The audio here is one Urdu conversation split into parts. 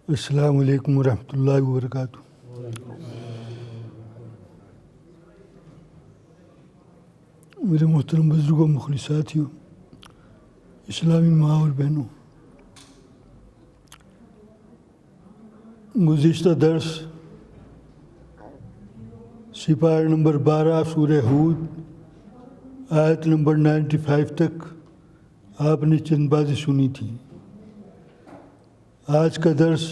السلام علیکم ورحمۃ اللہ وبرکاتہ۔ میرے محترم بزرگوں، مخلصاتیوں، اسلامی ماں اور بہنوں، گزشتہ درس سپارہ نمبر 12 سورہ ہود آیت نمبر 95 تک آپ نے چند باتیں سنی تھیں۔ آج کا درس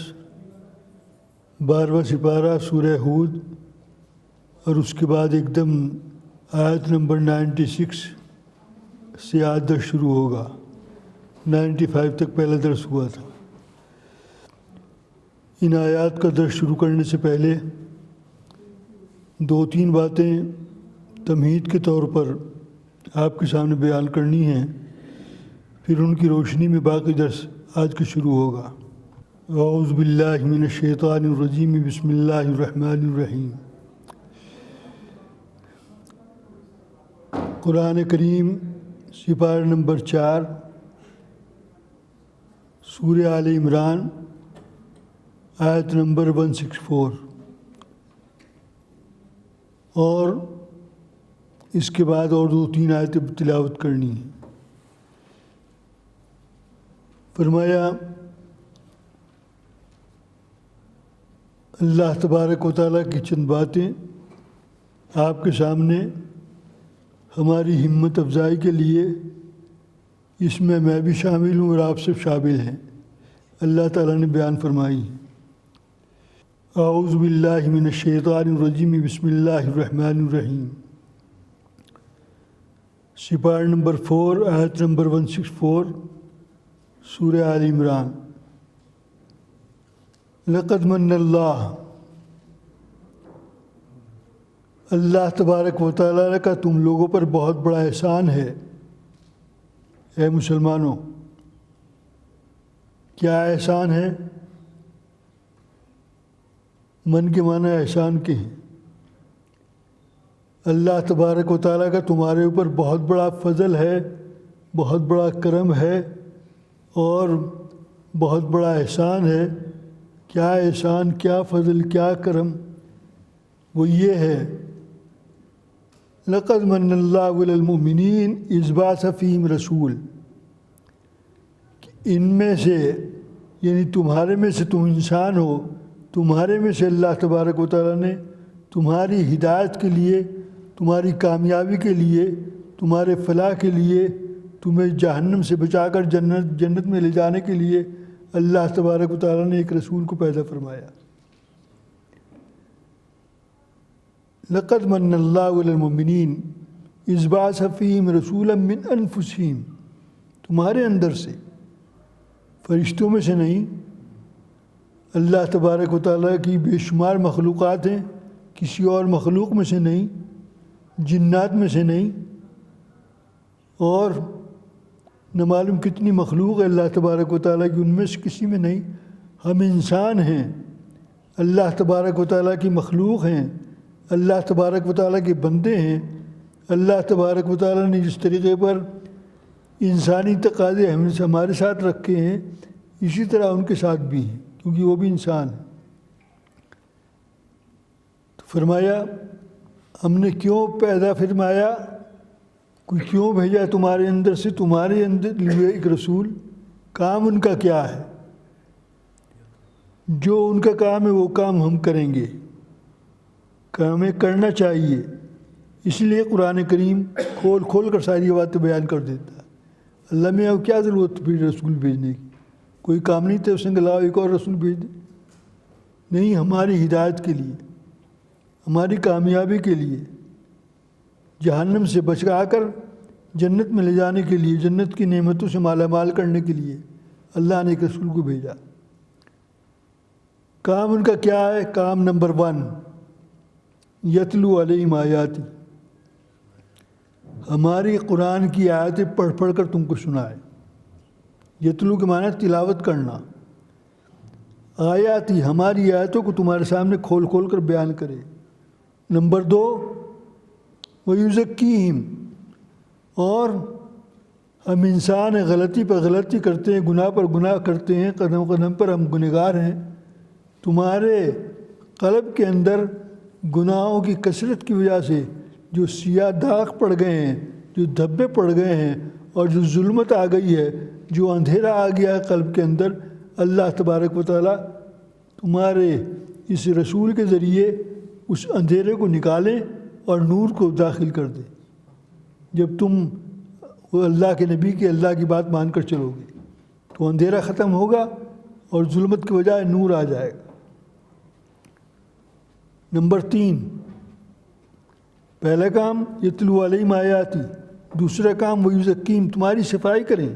12واں سپارہ سورہ ہود اور اس کے بعد ایک دم آیت نمبر 96 سے آج درس شروع ہوگا۔ 95 تک پہلا درس ہوا تھا۔ ان آیات کا درس شروع کرنے سے پہلے 2-3 باتیں تمہید کے طور پر آپ کے سامنے بیان کرنی ہیں، پھر ان کی روشنی میں باقی درس آج کا شروع ہوگا۔ اعوذ باللہ من الشیطان الرجیم، بسم اللہ الرحمن الرحیم۔ قرآن کریم سپارہ نمبر 4 سورہ آل عمران آیت نمبر 164 اور اس کے بعد اور 2-3 آیتیں تلاوت کرنی ہیں۔ فرمایا اللہ تبارک و تعالیٰ کی چند باتیں آپ کے سامنے ہماری ہمت افزائی کے لیے، اس میں بھی شامل ہوں اور آپ سب شامل ہیں، اللہ تعالیٰ نے بیان فرمائی۔ اعوذ باللہ من الشیطان الرجیم، بسم اللہ الرحمن الرحیم۔ سپارہ نمبر 4 آیت نمبر 164 سورہ آل عمران۔ لقد من اللہ تبارک و تعالیٰ کا تم لوگوں پر بہت بڑا احسان ہے، اے مسلمانوں۔ کیا احسان ہے؟ من کے معنی احسان کے ہیں۔ اللہ تبارک و تعالیٰ کا تمہارے اوپر بہت بڑا فضل ہے، بہت بڑا کرم ہے اور بہت بڑا احسان ہے۔ کیا احسان، کیا فضل، کیا کرم؟ وہ یہ ہے، لقد من اللہ علی المؤمنین اذ بعث فیہم رسول، ان میں سے یعنی تمہارے میں سے، تم انسان ہو، تمہارے میں سے اللہ تبارک و تعالیٰ نے تمہاری ہدایت کے لیے، تمہاری کامیابی کے لیے، تمہارے فلاح کے لیے، تمہیں جہنم سے بچا کر جنت میں لے جانے کے لیے اللہ تبارک و تعالیٰ نے ایک رسول کو پیدا فرمایا۔ لقد من اللہ علی المؤمنین اذ بعث فیہم رسولا من انفسہم، تمہارے اندر سے، فرشتوں میں سے نہیں۔ اللہ تبارک و تعالیٰ کی بے شمار مخلوقات ہیں، کسی اور مخلوق میں سے نہیں، جنات میں سے نہیں، اور نہ معلوم کتنی مخلوق ہے اللہ تبارک و تعالیٰ کی، ان میں سے کسی میں نہیں۔ ہم انسان ہیں، اللہ تبارک و تعالیٰ کی مخلوق ہیں، اللہ تبارک و تعالیٰ کے بندے ہیں۔ اللہ تبارک و تعالیٰ نے جس طریقے پر انسانی تقاضے ہمارے ساتھ رکھے ہیں، اسی طرح ان کے ساتھ بھی ہیں، کیونکہ وہ بھی انسان ہیں۔ تو فرمایا ہم نے کیوں پیدا فرمایا، کوئی کیوں بھیجا تمہارے اندر سے، تمہارے اندر لیے ایک رسول۔ کام ان کا کیا ہے؟ جو ان کا کام ہے وہ کام ہم کریں گے، ہمیں کرنا چاہیے۔ اس لیے قرآن کریم کھول کر ساری باتیں بیان کر دیتا ہے۔ اللہ میں اب کیا ضرورت پھر رسول بھیجنے کی؟ کوئی کام نہیں تھا، اس نے لاؤ ایک اور رسول بھیج دے؟ نہیں، ہماری ہدایت کے لیے، ہماری کامیابی کے لیے، جہنم سے بچا کر جنت میں لے جانے کے لیے، جنت کی نعمتوں سے مالا مال کرنے کے لیے اللہ نے ایک رسول کو بھیجا۔ کام ان کا کیا ہے؟ کام نمبر 1، یتلو علیہم آیاتی، ہماری قرآن کی آیتیں پڑھ کر تم کو سنائے۔ یتلو کے معنی تلاوت کرنا، آیاتی، ہماری آیتوں کو تمہارے سامنے کھول کر بیان کرے۔ نمبر 2، وَيُزَكِّيهِمْ، اور ہم انسان ہیں، غلطی پر غلطی کرتے ہیں، گناہ پر گناہ کرتے ہیں، قدم قدم پر ہم گنہگار ہیں، تمہارے قلب کے اندر گناہوں کی کثرت کی وجہ سے جو سیاہ داغ پڑ گئے ہیں، جو دھبے پڑ گئے ہیں، اور جو ظلمت آ گئی ہے، جو اندھیرا آ گیا ہے قلب کے اندر، اللہ تبارک و تعالیٰ تمہارے اس رسول کے ذریعے اس اندھیرے کو نکالیں اور نور کو داخل کر دیں۔ جب تم اللہ کے نبی کی اللہ کی بات مان کر چلو گے تو اندھیرا ختم ہوگا اور ظلمت کے بجائے نور آ جائے گا۔ نمبر 3، پہلا کام یتلو علیہم آیاتی، دوسرا کام ویزکیم، تمہاری صفائی کریں،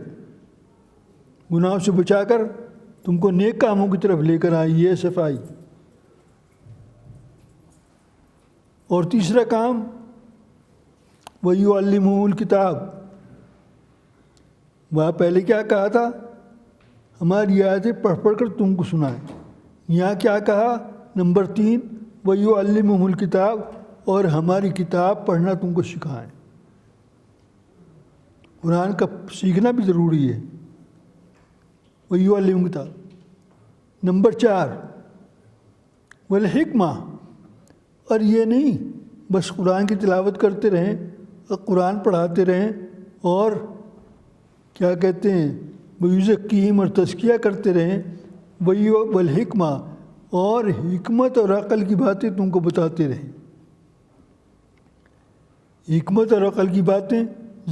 گناہوں سے بچا کر تم کو نیک کاموں کی طرف لے کر آئی، یہ صفائی۔ اور تیسرا کام وَيُعَلِّمُهُ الْكِتَابَ، وہاں پہلے کیا کہا تھا؟ ہماری آیتیں پڑھ پڑھ کر تم کو سنائیں۔ یہاں کیا کہا؟ نمبر 3 وَيُعَلِّمُهُ الْكِتَابَ، اور ہماری کتاب پڑھنا تم کو سکھائیں۔ قرآن کا سیکھنا بھی ضروری ہے۔ وَيُعَلِّمُهُ الْكِتَابَ۔ نمبر 4 وَالْحِکْمَہ، اور یہ نہیں بس قرآن کی تلاوت کرتے رہیں اور قرآن پڑھاتے رہیں اور کیا کہتے ہیں وَيُزَکِّیہِم، اور تزکیہ کرتے رہیں، وَالْحِکْمَہ، اور حکمت اور عقل کی باتیں تم کو بتاتے رہیں۔ حکمت اور عقل کی باتیں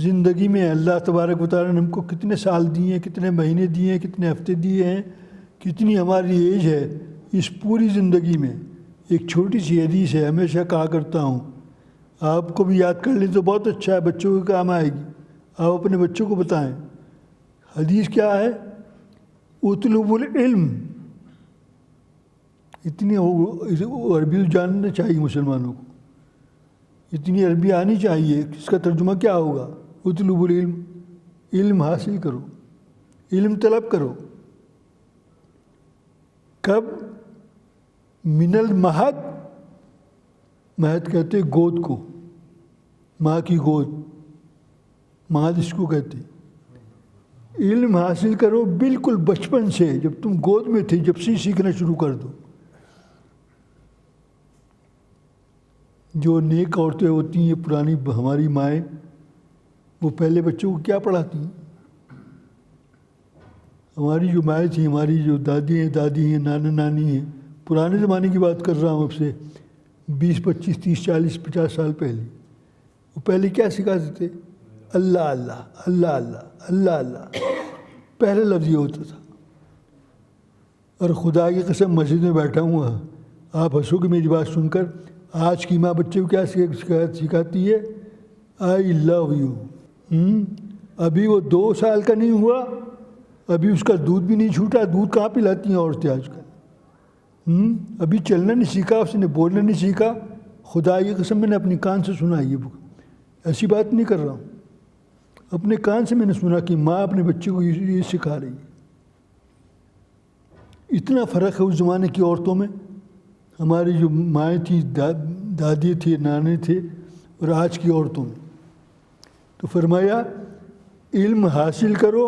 زندگی میں اللہ تبارک و تعالیٰ نے ہم کو کتنے سال دیے ہیں، کتنے مہینے دیے ہیں، کتنے ہفتے دیے ہیں، کتنی ہماری ایج ہے اس پوری زندگی میں۔ ایک چھوٹی سی حدیث ہے، ہمیشہ کہا کرتا ہوں، آپ کو بھی یاد کر لیں تو بہت اچھا ہے، بچوں کے کام آئے گی، آپ اپنے بچوں کو بتائیں۔ حدیث کیا ہے؟ اطلب العلم، اتنی عربی جاننا چاہیے مسلمانوں کو، اتنی عربی آنی چاہیے۔ اس کا ترجمہ کیا ہوگا؟ اطلب العلم، علم حاصل کرو، علم طلب کرو۔ کب؟ من المہد، مہد کہتے گود کو، ماں کی گود، مہد اس کو کہتے۔ علم حاصل کرو بالکل بچپن سے، جب تم گود میں تھے جب سے سیکھنا شروع کر دو۔ جو نیک عورتیں ہوتی ہیں پرانی ہماری مائیں، وہ پہلے بچوں کو کیا پڑھاتی ہیں؟ ہماری جو مائیں تھیں، ہماری جو دادی ہیں، نانا نانی ہیں، پرانے زمانے کی بات کر رہا ہوں، اب سے 20 25 30 40 50 سال پہلے، وہ پہلے کیا سکھاتے تھے؟ اللہ اللہ اللہ اللہ اللہ اللہ، پہلا لفظ یہ ہوتا تھا۔ اور خدا کی قسم مسجد میں بیٹھا ہوں، آپ ہنسو گے میری بات سن کر، آج کی ماں بچے کو کیا سکھاتی ہے؟ آئی لو یو۔ ابھی وہ 2 سال کا نہیں ہوا، ابھی اس کا دودھ بھی نہیں چھوٹا، دودھ کہاں پلاتی ہیں عورتیں آج کل؟ ابھی چلنا نہیں سیکھا، اس نے بولنا نہیں سیکھا۔ خدا کی قسم میں نے اپنے کان سے سنا، یہ ایسی بات نہیں کر رہا ہوں، اپنے کان سے میں نے سنا کہ ماں اپنے بچے کو یہ سکھا رہی ہے۔ اتنا فرق ہے اس زمانے کی عورتوں میں، ہماری جو مائیں تھیں، دادی تھی، نانے تھے، اور آج کی عورتوں میں۔ تو فرمایا علم حاصل کرو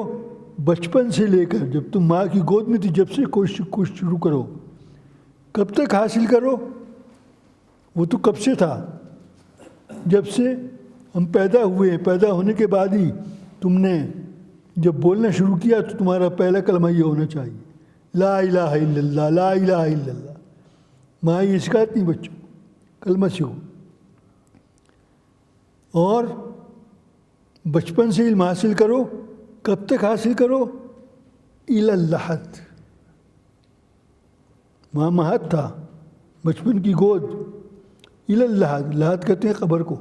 بچپن سے لے کر، جب تم ماں کی گود میں تھی جب سے کوشش شروع کرو۔ کب تک حاصل کرو؟ وہ تو کب سے تھا، جب سے ہم پیدا ہوئے، پیدا ہونے کے بعد ہی تم نے جب بولنا شروع کیا تو تمہارا پہلا کلمہ یہ ہونا چاہیے، لا الہ الا اللہ، لا الہ الا اللہ۔ ماں یہ سکھاتی بچوں کلمہ سیکھو، اور بچپن سے علم حاصل کرو۔ کب تک حاصل کرو؟ الی اللحد، وہاں مہد تھا، بچپن کی گود، الی اللحد، لحد کہتے ہیں قبر کو۔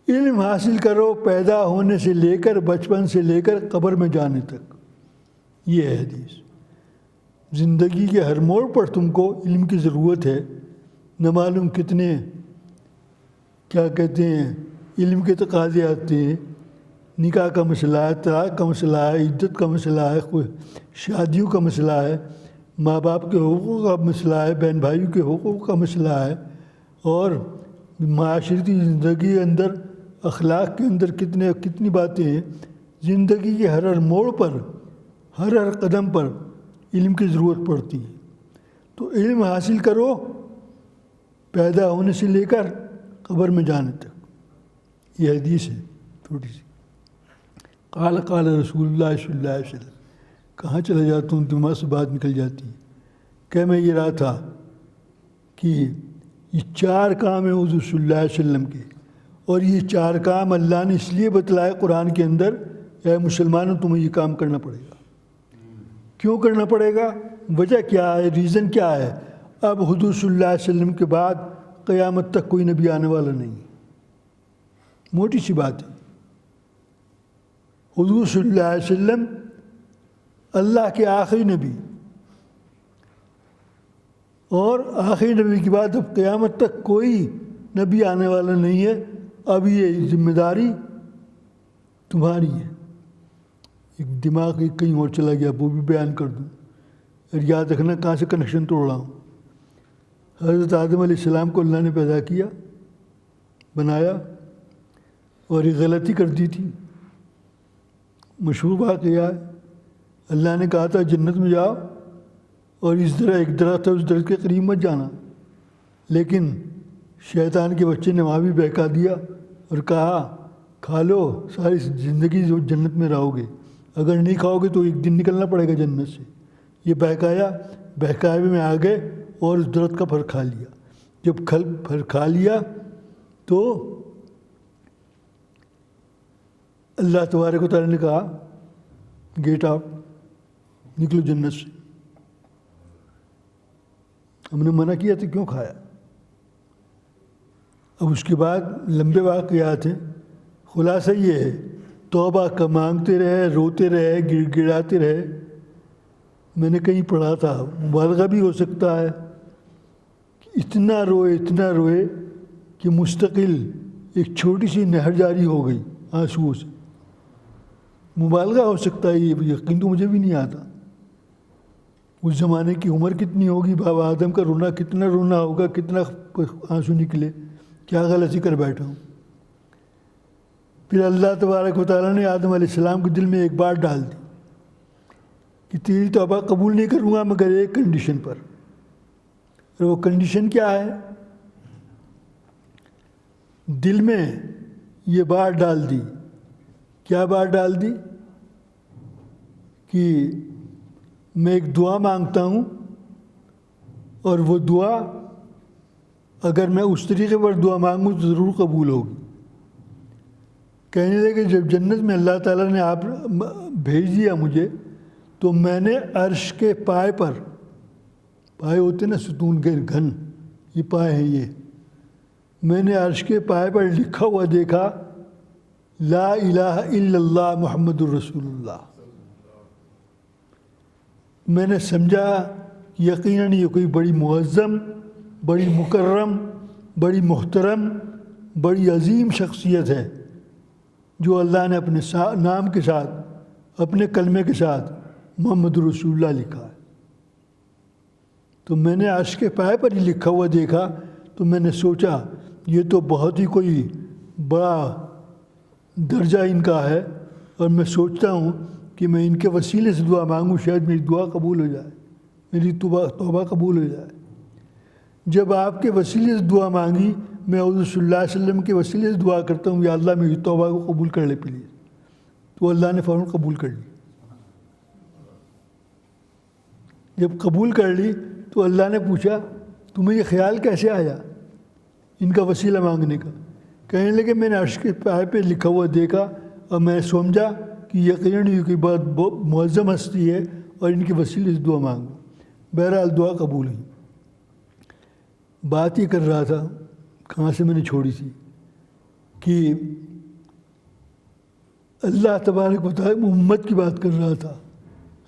علم حاصل کرو پیدا ہونے سے لے کر، بچپن سے لے کر قبر میں جانے تک۔ یہ ہے حدیث۔ زندگی کے ہر موڑ پر تم کو علم کی ضرورت ہے۔ نہ معلوم کتنے کیا کہتے ہیں علم کے تقاضے آتے ہیں، نکاح کا مسئلہ ہے، طلاق کا مسئلہ ہے، عدت کا مسئلہ ہے، شادیوں کا مسئلہ ہے، ماں باپ کے حقوق کا مسئلہ ہے، بہن بھائیوں کے حقوق کا مسئلہ ہے، اور معاشرتی زندگی کے اندر، اخلاق کے اندر کتنی باتیں ہیں۔ زندگی کے ہر موڑ پر، ہر قدم پر علم کی ضرورت پڑتی ہے۔ تو علم حاصل کرو پیدا ہونے سے لے کر قبر میں جانے تک. یہ حدیث ہے تھوڑی سی. قال قال رسول اللہ صلی اللہ علیہ وسلم. کہاں چلا جاتا ہوں دماغ سے بات نکل جاتی ہے. کہ میں یہ رہا تھا کہ یہ 4 کام ہیں حضور صلی اللہ علیہ وسلم کے, اور یہ 4 کام اللہ نے اس لیے بتلائے قرآن کے اندر, اے مسلمانوں تمہیں یہ کام کرنا پڑے گا. کیوں کرنا پڑے گا؟ وجہ کیا ہے, ریزن کیا ہے؟ اب حضور صلی اللہ علیہ وسلم کے بعد قیامت تک کوئی نبی آنے والا نہیں. موٹی سی بات ہے. حضور صلی اللہ علیہ وسلم اللہ کے آخری نبی, اور آخری نبی کے بعد اب قیامت تک کوئی نبی آنے والا نہیں ہے. اب یہ ذمہ داری تمہاری ہے. ایک دماغ کہیں اور چلا گیا, وہ بھی بیان کر دوں. اور یاد رکھنا کہاں سے کنیکشن توڑ رہا ہوں. حضرت آدم علیہ السلام کو اللہ نے پیدا کیا, بنایا, اور ایک غلطی کر دی تھی. مشہور واقعہ ہے. اللہ نے کہا تھا جنت میں جاؤ اور اس طرح ایک درخت ہے اس درخت کے قریب مت جانا, لیکن شیطان کے بچے نے وہاں بھی بہکا دیا اور کہا کھا لو, ساری زندگی جو جنت میں رہو گے, اگر نہیں کھاؤ گے تو ایک دن نکلنا پڑے گا جنت سے. یہ بہکائے میں آ گئے اور اس درخت کا پھل کھا لیا. جب پھل کھا لیا تو اللہ تبارک و تعالیٰ نے کہا گیٹ آؤٹ, نکلو جنت سے. ہم نے منع کیا تو کیوں کھایا؟ اب اس کے بعد لمبے واقعات ہیں. خلاصہ یہ ہے, توبہ کا مانگتے رہے, روتے رہے, گڑ گڑاتے رہے. میں نے کہیں پڑھا تھا, مبالغہ بھی ہو سکتا ہے, اتنا روئے کہ مستقل ایک چھوٹی سی نہر جاری ہو گئی آنسوؤں سے. مبالغہ ہو سکتا ہے, یہ یقین تو مجھے بھی نہیں آتا. اس زمانے کی عمر کتنی ہوگی, بابا آدم کا رونا کتنا رونا ہوگا, کتنا آنسو نکلے, کیا غلطی کر بیٹھا ہوں. پھر اللہ تبارک و تعالیٰ نے آدم علیہ السلام کے دل میں ایک بات ڈال دی کہ تیری توبہ قبول نہیں کروں گا مگر ایک کنڈیشن پر. اور وہ کنڈیشن کیا ہے؟ دل میں یہ بات ڈال دی. کیا بات ڈال دی؟ کہ میں ایک دعا مانگتا ہوں, اور وہ دعا اگر میں اس طریقے پر دعا مانگوں تو ضرور قبول ہوگی. کہنے لگے جب جنت میں اللہ تعالیٰ نے آپ بھیج دیا مجھے, تو میں نے عرش کے پائے پر, پائے ہوتے نا ستون کے گھن, یہ پائے ہیں یہ, میں نے عرش کے پائے پر لکھا ہوا دیکھا لا الہ الا اللہ محمد الرسول اللہ. میں نے سمجھا یقیناً یہ کوئی بڑی معظم, بڑی مکرم, بڑی محترم, بڑی عظیم شخصیت ہے جو اللہ نے اپنے نام کے ساتھ, اپنے کلمے کے ساتھ محمد رسول اللہ لکھا ہے. تو میں نے عرش کے پائے پر ہی لکھا ہوا دیکھا, تو میں نے سوچا یہ تو بہت ہی کوئی بڑا درجہ ان کا ہے, اور میں سوچتا ہوں کہ میں ان کے وسیلے سے دعا مانگوں, شاید میری دعا قبول ہو جائے, میری توبہ قبول ہو جائے. جب آپ کے وسیلے سے دعا مانگی, میں حضور صلی اللہ علیہ وسلم کے وسیلے سے دعا کرتا ہوں یا اللہ میری توبہ کو قبول کر لے پلیز. تو اللہ نے فوراً قبول کر لی. جب قبول کر لی تو اللہ نے پوچھا تمہیں یہ خیال کیسے آیا ان کا وسیلہ مانگنے کا؟ کہنے لگے میں نے عرش کے پائے پہ لکھا ہوا دیکھا اور میں نے سمجھا کہ یقیناً یہ کوئی بہت معظم ہستی ہے اور ان کے وسیلے سے دعا مانگو. بہرحال دعا قبول ہوئی. بات یہ کر رہا تھا, کہاں سے میں نے چھوڑی تھی, کہ اللہ تبارک و تعالیٰ امت کی بات کر رہا تھا.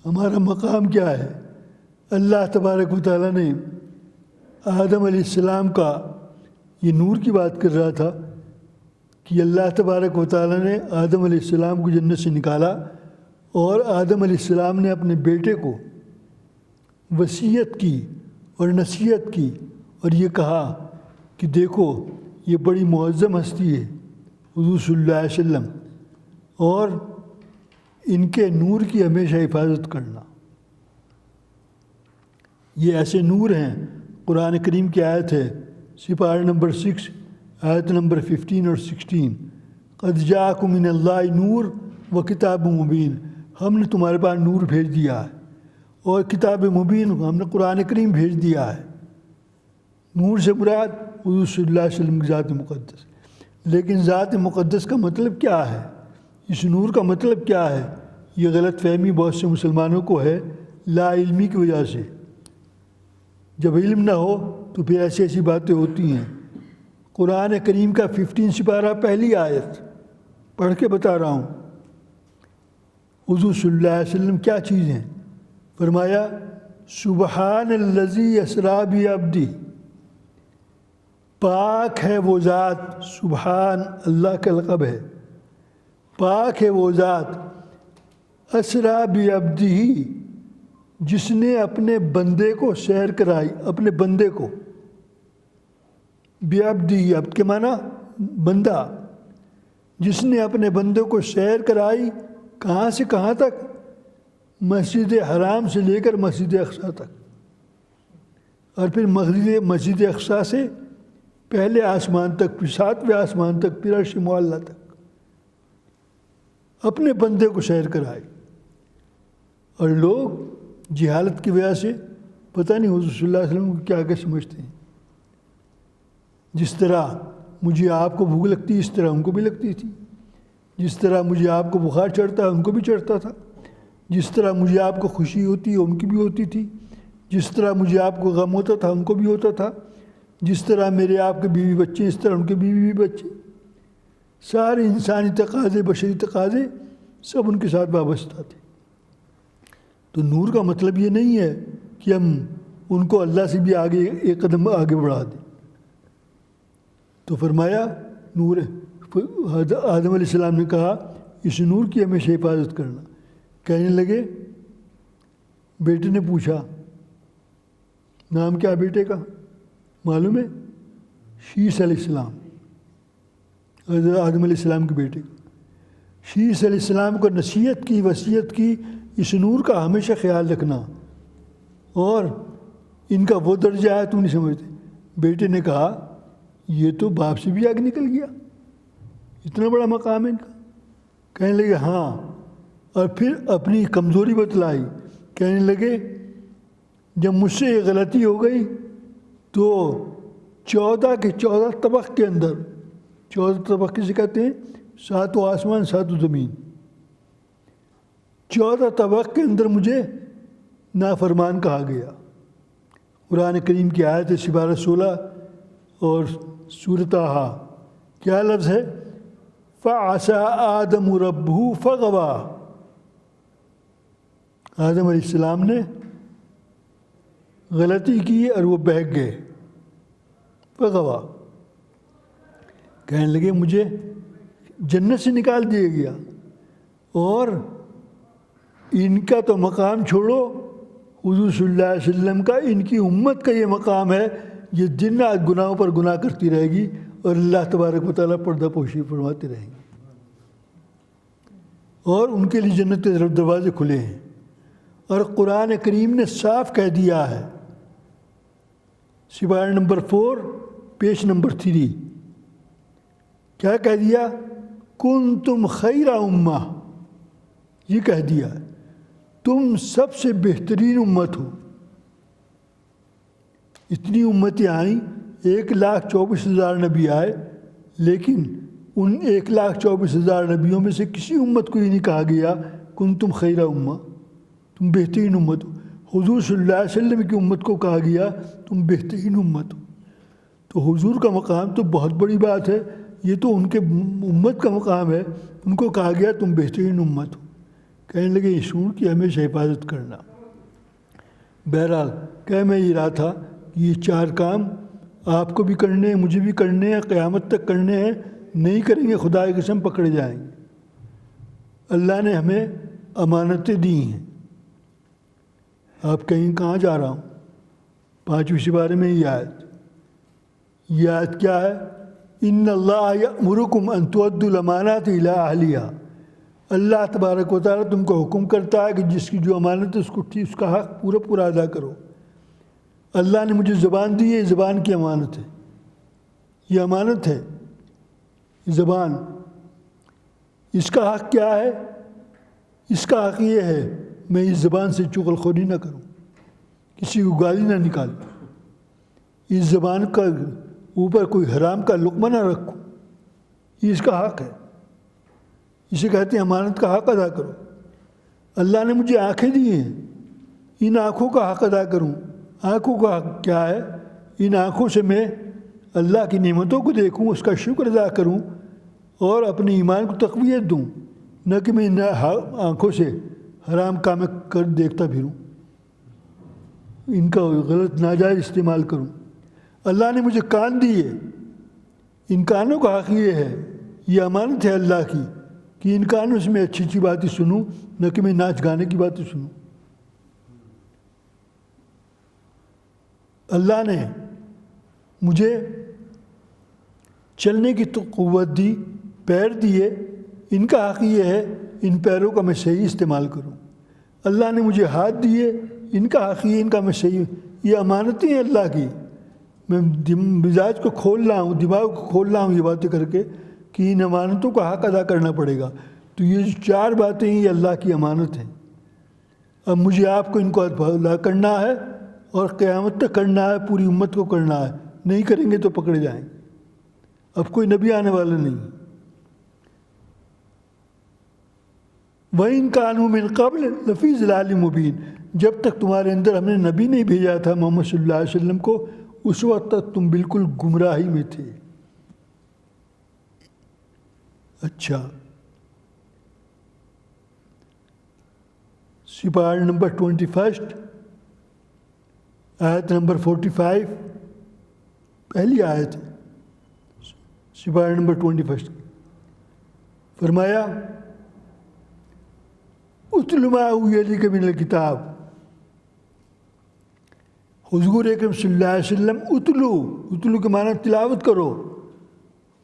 ہمارا مقام کیا ہے؟ اللہ تبارک و تعالیٰ نے آدم علیہ السلام کا یہ نور کی بات کر رہا تھا کہ اللہ تبارک و تعالیٰ نے آدم علیہ السلام کو جنت سے نکالا, اور آدم علیہ السلام نے اپنے بیٹے کو وصیت کی اور نصیحت کی, اور یہ کہا کہ دیکھو یہ بڑی معظم ہستی ہے حضور صلی اللہ علیہ وسلم, اور ان کے نور کی ہمیشہ حفاظت کرنا. یہ ایسے نور ہیں. قرآن کریم کی آیت ہے سپارہ نمبر 6 آیت نمبر 15 اور 16. قد جاءکم من اللہ نور و کتاب مبین. ہم نے تمہارے پاس نور بھیج دیا ہے اور کتاب مبین ہم نے قرآن کریم بھیج دیا ہے. نور سے مراد حضور صلی اللہ علیہ وسلم کی ذات مقدس. لیکن ذات مقدس کا مطلب کیا ہے؟ اس نور کا مطلب کیا ہے؟ یہ غلط فہمی بہت سے مسلمانوں کو ہے لا علمی کی وجہ سے. جب علم نہ ہو تو پھر ایسی ایسی باتیں ہوتی ہیں. قرآن کریم کا 15 سپارہ پہلی آیت پڑھ کے بتا رہا ہوں. حضور صلی اللہ علیہ وسلم کیا چیز ہیں؟ فرمایا سبحان الذی اسریٰ بعبدہ. پاک ہے وہ ذات، سبحان اللہ کا لقب ہے، پاک ہے وہ ذات اسریٰ بعبدہ جس نے اپنے بندے کو سیر کرائی. اپنے بندے کو، بعبدہ عبد کے معنی بندہ، جس نے اپنے بندے کو سیر کرائی. کہاں سے کہاں تک؟ مسجد حرام سے لے کر مسجد اقصیٰ تک، اور پھر مسجد اقصیٰ سے پہلے آسمان تک، پھر 7ویں آسمان تک، پھر عرش معلیٰ تک اپنے بندے کو سیر کرائی. اور لوگ جہالت کی وجہ سے پتہ نہیں حضور صلی اللہ علیہ وسلم کو کیا کیا سمجھتے ہیں. جس طرح مجھے آپ کو بھوک لگتی اس طرح ان کو بھی لگتی تھی. جس طرح مجھے آپ کو بخار چڑھتا ان کو بھی چڑھتا تھا. جس طرح مجھے آپ کو خوشی ہوتی ہے ان کی بھی ہوتی تھی. جس طرح مجھے آپ کو غم ہوتا تھا ان کو بھی ہوتا تھا. جس طرح میرے آپ کے بیوی بچے اس طرح ان کے بیوی بچے. سارے انسانی تقاضے، بشری تقاضے سب ان کے ساتھ وابستہ تھے. تو نور کا مطلب یہ نہیں ہے کہ ہم ان کو اللہ سے بھی آگے ایک قدم آگے بڑھا دیں. تو فرمایا نور. آدم علیہ السلام نے کہا اس نور کی ہمیشہ حفاظت کرنا. کہنے لگے، بیٹے نے پوچھا نام کیا بیٹے کا؟ معلوم ہے؟ شیس علیہ السلام، آدم علیہ السلام کے بیٹے. شیس علیہ السلام کو نصیحت کی، وصیت کی اس نور کا ہمیشہ خیال رکھنا، اور ان کا وہ درجہ ہے تم نہیں سمجھتے. بیٹے نے کہا یہ تو باپ سے بھی آگے نکل گیا، اتنا بڑا مقام ہے ان کا. کہنے لگے ہاں. اور پھر اپنی کمزوری بتلائی. کہنے لگے جب مجھ سے یہ غلطی ہو گئی تو 14 کے 14 طبق کے اندر، 14 طبق کسے کہتے ہیں؟ 7 آسمان 7 زمین. 14 طبق کے اندر مجھے نافرمان کہا گیا. قرآن کریم کی آیت ہے سپارہ 16 اور سورۃ طٰہٰ. کیا لفظ ہے؟ فَعَصَىٰ آدَمُ رَبَّهُ فَغَوَىٰ. آدم علیہ السلام نے غلطی کی اور وہ بہک گئے. فغوا، کہنے لگے مجھے جنت سے نکال دیا گیا، اور ان کا تو مقام چھوڑو، حضور صلی اللہ علیہ وسلم کا، ان کی امت کا یہ مقام ہے یہ دن رات گناہوں پر گناہ کرتی رہے گی اور اللہ تبارک و تعالیٰ پردہ پوشی فرماتے رہیں گے، اور ان کے لیے جنت کے دروازے کھلے ہیں. اور قرآن کریم نے صاف کہہ دیا ہے سپارہ نمبر 4 پیج نمبر 3. کیا کہہ دیا؟ کنتم خیر امہ. یہ کہہ دیا تم سب سے بہترین امت ہو. اتنی امتیں آئیں، 1,24,000 نبی آئے، لیکن ان 1,24,000 نبیوں میں سے کسی امت کو یہ نہیں کہا گیا کنتم خیر امہ، تم بہترین امت ہو. حضور صلی اللہ علیہ وسلم کی امت کو کہا گیا تم بہترین امت ہو. تو حضور کا مقام تو بہت بڑی بات ہے، یہ تو ان کے امت کا مقام ہے، ان کو کہا گیا تم بہترین امت ہو. کہنے لگے اس نور کی ہمیشہ حفاظت کرنا. بہرحال کہہ میں یہ رہا تھا کہ یہ 4 کام آپ کو بھی کرنے ہیں، مجھے بھی کرنے ہیں، قیامت تک کرنے ہیں. نہیں کریں گے خدا کی قسم پکڑے جائیں گے. اللہ نے ہمیں امانتیں دی ہیں. آپ کہیں کہاں جا رہا ہوں؟ 5ویں سپارے میں یہ آیت کیا ہے؟ ان اللہ یأمرکم ان تؤدوا الامانات الی اہلہا. اللہ تبارک و تعالیٰ تم کو حکم کرتا ہے کہ جس کی جو امانت ہے اس کا حق پورا ادا کرو. اللہ نے مجھے زبان دی ہے، زبان کی امانت ہے، یہ امانت ہے زبان. اس کا حق کیا ہے؟ اس کا حق یہ ہے میں اس زبان سے چغل خوری نہ کروں، کسی کو گالی نہ نکالوں، اس زبان کا اوپر کوئی حرام کا لقمہ نہ رکھوں، یہ اس کا حق ہے. اسے کہتے ہیں امانت کا حق ادا کرو. اللہ نے مجھے آنکھیں دی ہیں، ان آنکھوں کا حق ادا کروں. آنکھوں کا حق کیا ہے؟ ان آنکھوں سے میں اللہ کی نعمتوں کو دیکھوں، اس کا شکر ادا کروں اور اپنے ایمان کو تقویت دوں، نہ کہ میں ان آنکھوں سے حرام کام کر دیکھتا پھروں، ان کا غلط ناجائز استعمال کروں. اللہ نے مجھے کان دیے، ان کانوں کا حق یہ ہے، یہ امانت ہے اللہ کی کہ ان کانوں سے میں اچھی اچھی باتیں سنوں، نہ کہ میں ناچ گانے کی باتیں سنوں. اللہ نے مجھے چلنے کی تو قوت دی، پیر دیے، ان کا حق یہ ہے ان پیروں کا میں صحیح استعمال کروں. اللہ نے مجھے ہاتھ دیے، ان کا حق یہ ان کا میں صحیح، یہ امانتیں ہیں اللہ کی. میں مزاج کو کھول رہا ہوں، دماغ کو کھول رہا ہوں یہ باتیں کر کے کہ ان امانتوں کا حق ادا کرنا پڑے گا. تو یہ 4 باتیں یہ اللہ کی امانت ہیں. اب مجھے آپ کو ان کو ادا کرنا ہے اور قیامت تک کرنا ہے، پوری امت کو کرنا ہے. نہیں کریں گے تو پکڑے جائیں. اب کوئی نبی آنے والا نہیں. وَإِن كَانُوا مِن قَبْلِ لَفِي ضِلَالٍ مُبِينٍ، جب تک تمہارے اندر ہم نے نبی نہیں بھیجا تھا محمد صلی اللہ علیہ وسلم کو، اس وقت تک تم بالکل گمراہی میں تھے. اچھا، سپارہ نمبر 21 آیت نمبر 45، پہلی آیت ہے سپارہ نمبر 21. فرمایا اتل ما اوحی الیک من الکتاب، حضور اکرم صلی اللہ علیہ وسلم اتلو کے معنی تلاوت کرو،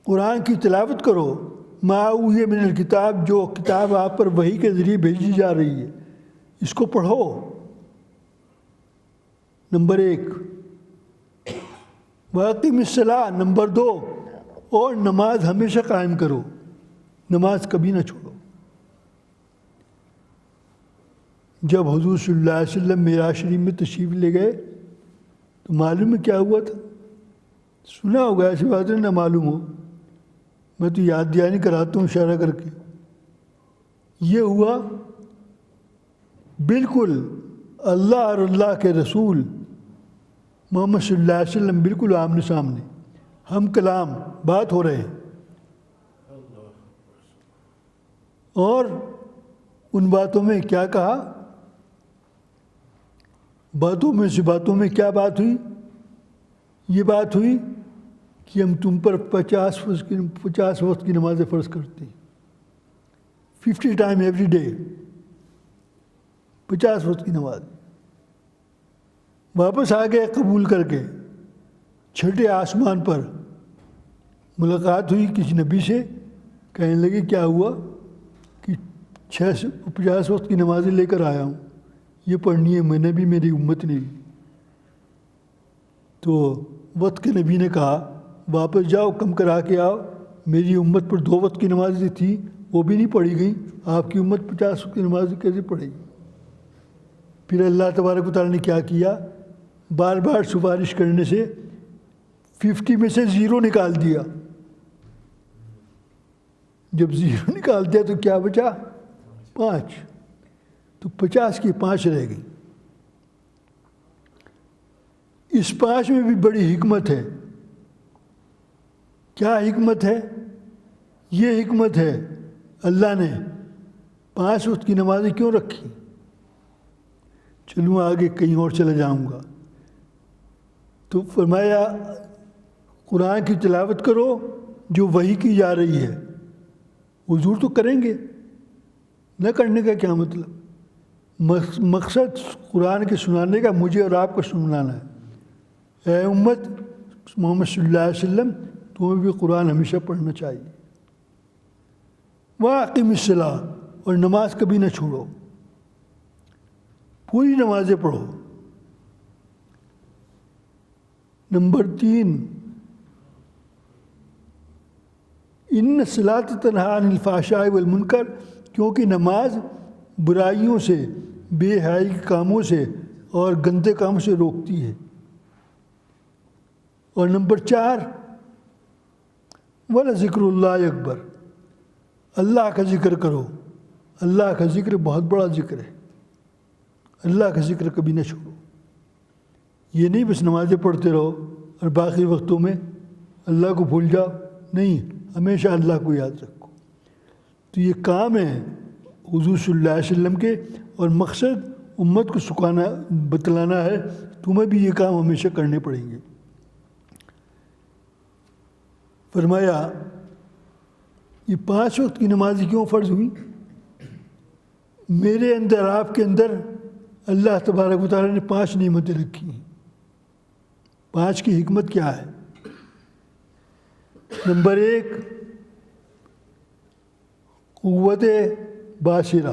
قرآن کی تلاوت کرو. ما اوحی من الکتاب، جو کتاب آپ پر وحی کے ذریعے بھیجی جا رہی ہے اس کو پڑھو. نمبر 1. واقیم الصلاۃ، نمبر 2. اور نماز ہمیشہ قائم کرو، نماز کبھی نہ چھوڑو. جب حضور صلی اللہ علیہ وسلم معراج شریف میں تشریف لے گئے تو معلوم ہے کیا ہوا تھا؟ سنا ہوگا، ایسی بات نہ معلوم ہو، میں تو یاد دہانی کراتا ہوں اشارہ کر کے. یہ ہوا بالکل اللہ اور اللہ کے رسول محمد صلی اللہ علیہ وسلم بالکل آمنے سامنے، ہم کلام بات ہو رہے ہیں. اور ان باتوں میں کیا کہا؟ باتوں میں کیا بات ہوئی؟ یہ بات ہوئی کہ ہم تم پر 50 وقت کی نمازیں فرض کرتے ہیں، 50 ٹائم ایوری ڈے، 50 وقت کی نماز. واپس آ گئے قبول کر کے، چھٹے آسمان پر ملاقات ہوئی کسی نبی سے، کہنے لگے کیا ہوا کہ 50 وقت کی نمازیں لے کر آیا ہوں، یہ پڑھنی ہے میں نے بھی، میری امت نے بھی. تو وقت کے نبی نے کہا واپس جاؤ، کم کرا کے آؤ، میری امت پر 2 وقت کی نمازیں تھیں وہ بھی نہیں پڑھی گئیں، آپ کی امت 50 وقت کی نمازیں کیسے پڑھے گی؟ پھر اللہ تبارک و تعالیٰ نے کیا کیا؟ بار بار سفارش کرنے سے 50 میں سے 0 نکال دیا. جب 0 نکال دیا تو کیا بچا؟ 5. تو 50 کی 5 رہ گئی. اس 5 میں بھی بڑی حکمت ہے. کیا حکمت ہے؟ یہ حکمت ہے اللہ نے 5 وقت کی نمازیں کیوں رکھی. چلوں آگے کہیں اور چلا جاؤں گا. تو فرمایا قرآن کی تلاوت کرو جو وحی کی جا رہی ہے. حضور تو کریں گے، نہ کرنے کا کیا مطلب؟ مقصد قرآن کے سنانے کا مجھے اور آپ کو سنانا ہے. اے امت محمد صلی اللہ علیہ وسلم، تمہیں بھی قرآن ہمیشہ پڑھنا چاہیے. وَأَقِمِ الصَّلَاةَ، اور نماز کبھی نہ چھوڑو، پوری نمازیں پڑھو. نمبر 3، ان الصلاۃ تنہی عن الفحشاء والمنکر، کیونکہ نماز برائیوں سے، بے حیائی کے کاموں سے اور گندے کاموں سے روکتی ہے۔ اور نمبر 4، وَلَذِكْرُ اللَّهِ اکبر، اللہ کا ذکر کرو۔ اللہ کا ذکر بہت بڑا ذکر ہے، اللہ کا ذکر کبھی نہ چھوڑو۔ یہ نہیں بس نمازیں پڑھتے رہو اور باقی وقتوں میں اللہ کو بھول جاؤ، نہیں، ہمیشہ اللہ کو یاد رکھو۔ تو یہ کام ہے حضور صلی اللہ علیہ وسلم کے، اور مقصد امت کو سکھانا، بتلانا ہے تمہیں بھی یہ کام ہمیشہ کرنے پڑیں گے۔ فرمایا یہ 5 وقت کی نمازیں کیوں فرض ہوئی؟ میرے اندر، آپ کے اندر اللہ تبارک و تعالیٰ نے 5 نعمتیں رکھی ہیں۔ 5 کی حکمت کیا ہے؟ نمبر 1، قوت باصرہ،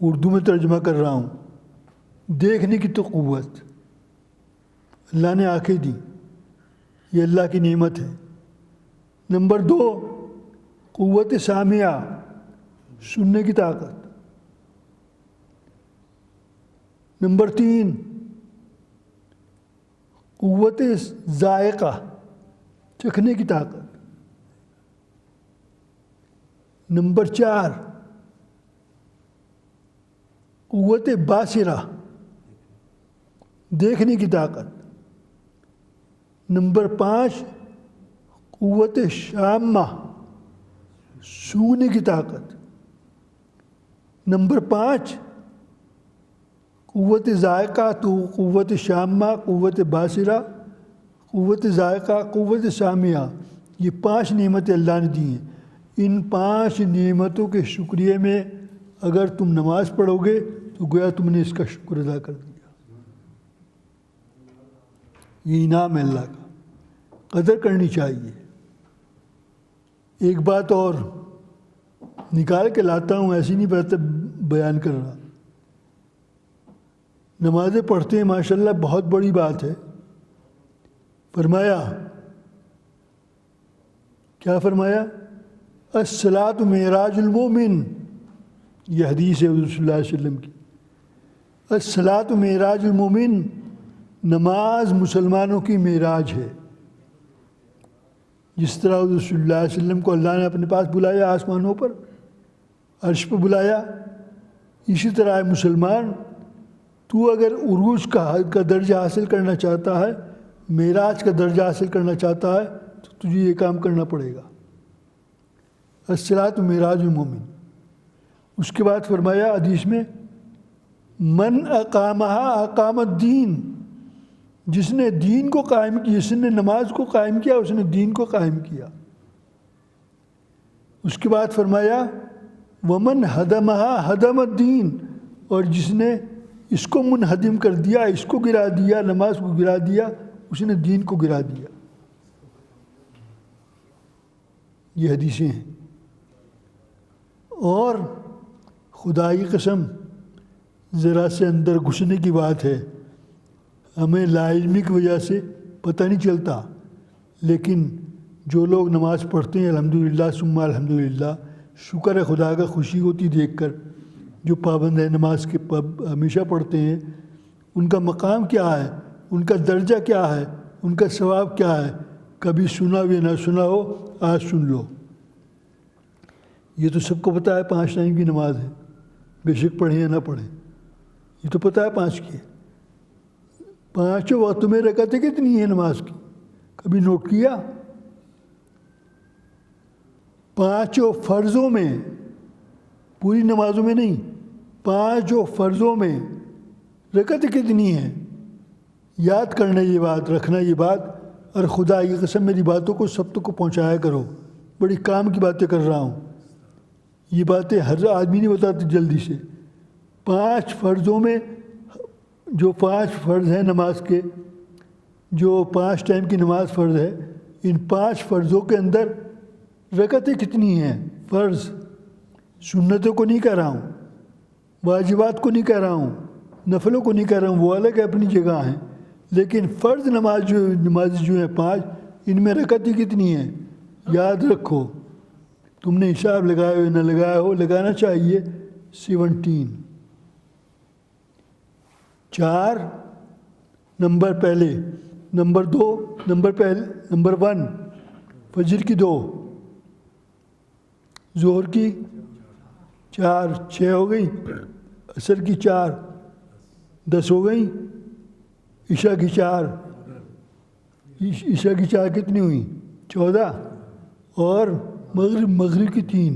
اردو میں ترجمہ کر رہا ہوں، دیکھنے کی تو قوت اللہ نے آنکھیں دی، یہ اللہ کی نعمت ہے۔ نمبر 2، قوت سامعہ، سننے کی طاقت۔ نمبر 3، قوت ذائقہ، چکھنے کی طاقت۔ نمبر 4، قوت باصرہ، دیکھنے کی طاقت۔ نمبر 5، قوت شامہ، سونگنے کی طاقت۔ نمبر 5، قوت ذائقہ، تو قوت شامہ، قوت باصرہ، قوت ذائقہ، قوت سامعہ، یہ 5 نعمتیں اللہ نے دی ہیں۔ ان 5 نعمتوں کے شکریہ میں اگر تم نماز پڑھو گے تو گویا تم نے اس کا شکر ادا کر دیا۔ یہ انعام ہے اللہ کا، قدر کرنی چاہیے۔ ایک بات اور نکال کے لاتا ہوں، ایسی نہیں بات بیان کر رہا۔ نمازیں پڑھتے ہیں ماشاءاللہ، بہت بڑی بات ہے۔ فرمایا، کیا فرمایا؟ الصلاۃ معراج المومن، یہ حدیث ہے حضور صلی اللہ علیہ وسلم کی۔ الصلاۃ معراج المومن، نماز مسلمانوں کی معراج ہے۔ جس طرح حضور صلی اللہ علیہ وسلم کو اللہ نے اپنے پاس بلایا آسمانوں پر، عرش پہ بلایا، اسی طرح مسلمان تو اگر عروج کا درجہ حاصل کرنا چاہتا ہے، معراج کا درجہ حاصل کرنا چاہتا ہے، تو تجھے یہ کام کرنا پڑے گا۔ الصلاۃ معراج المومن۔ اس کے بعد فرمایا حدیث میں، من اقامہا اقام الدین، جس نے دین کو قائم کیا، جس نے نماز کو قائم کیا، اس نے دین کو قائم کیا۔ اس کے بعد فرمایا، ومن ہدمہا ہدم الدین، اور جس نے اس کو منہدم کر دیا، اس کو گرا دیا، نماز کو گرا دیا، اس نے دین کو گرا دیا۔ یہ حدیثیں ہیں۔ اور خدائی قسم، ذرا سے اندر گھسنے کی بات ہے، ہمیں لا علمی کی وجہ سے پتہ نہیں چلتا، لیکن جو لوگ نماز پڑھتے ہیں الحمدللہ ثم الحمدللہ، شکر ہے خدا کا، خوشی ہوتی دیکھ کر۔ جو پابند ہے نماز کے، ہمیشہ پڑھتے ہیں، ان کا مقام کیا ہے، ان کا درجہ کیا ہے، ان کا ثواب کیا ہے، کبھی سنا بھی نہ سنا ہو، آج سن لو۔ یہ تو سب کو پتہ ہے 5 ٹائم کی نماز ہے، بے شک پڑھیں یا نہ پڑھیں، یہ تو پتہ ہے 5 کی ہے۔ 5 وقتوں میں رکعتیں کتنی ہیں نماز کی، کبھی نوٹ کیا؟ 5 فرضوں میں، پوری نمازوں میں نہیں، 5 فرضوں میں رکعتیں کتنی ہیں؟ یاد کرنا یہ بات، رکھنا یہ بات، اور خدا کی قسم میری باتوں کو سب تک کو پہنچایا کرو، بڑی کام کی باتیں کر رہا ہوں، یہ باتیں ہر آدمی نہیں بتاتے جلدی سے۔ 5 فرضوں میں، جو 5 فرض ہیں نماز کے، جو 5 ٹائم کی نماز فرض ہے، ان 5 فرضوں کے اندر رکعتیں کتنی ہیں؟ فرض، سنتوں کو نہیں کہہ رہا ہوں، واجبات کو نہیں کہہ رہا ہوں، نفلوں کو نہیں کہہ رہا ہوں، وہ الگ اپنی جگہ ہیں، لیکن فرض نمازی جو ہیں 5 ان میں رکعتیں کتنی ہیں؟ یاد رکھو، تم نے حساب لگائے ہو نہ لگایا ہو، لگانا چاہیے 17۔ 4 نمبر پہلے، نمبر 2 نمبر 1 فجر کی 2، ظہر کی 4، 6 ہو گئی، عصر کی 4، 10 ہو گئی، عشاء کی 4، عشاء کی 4 کتنی ہوئی؟ 14، اور مغرب کی 3،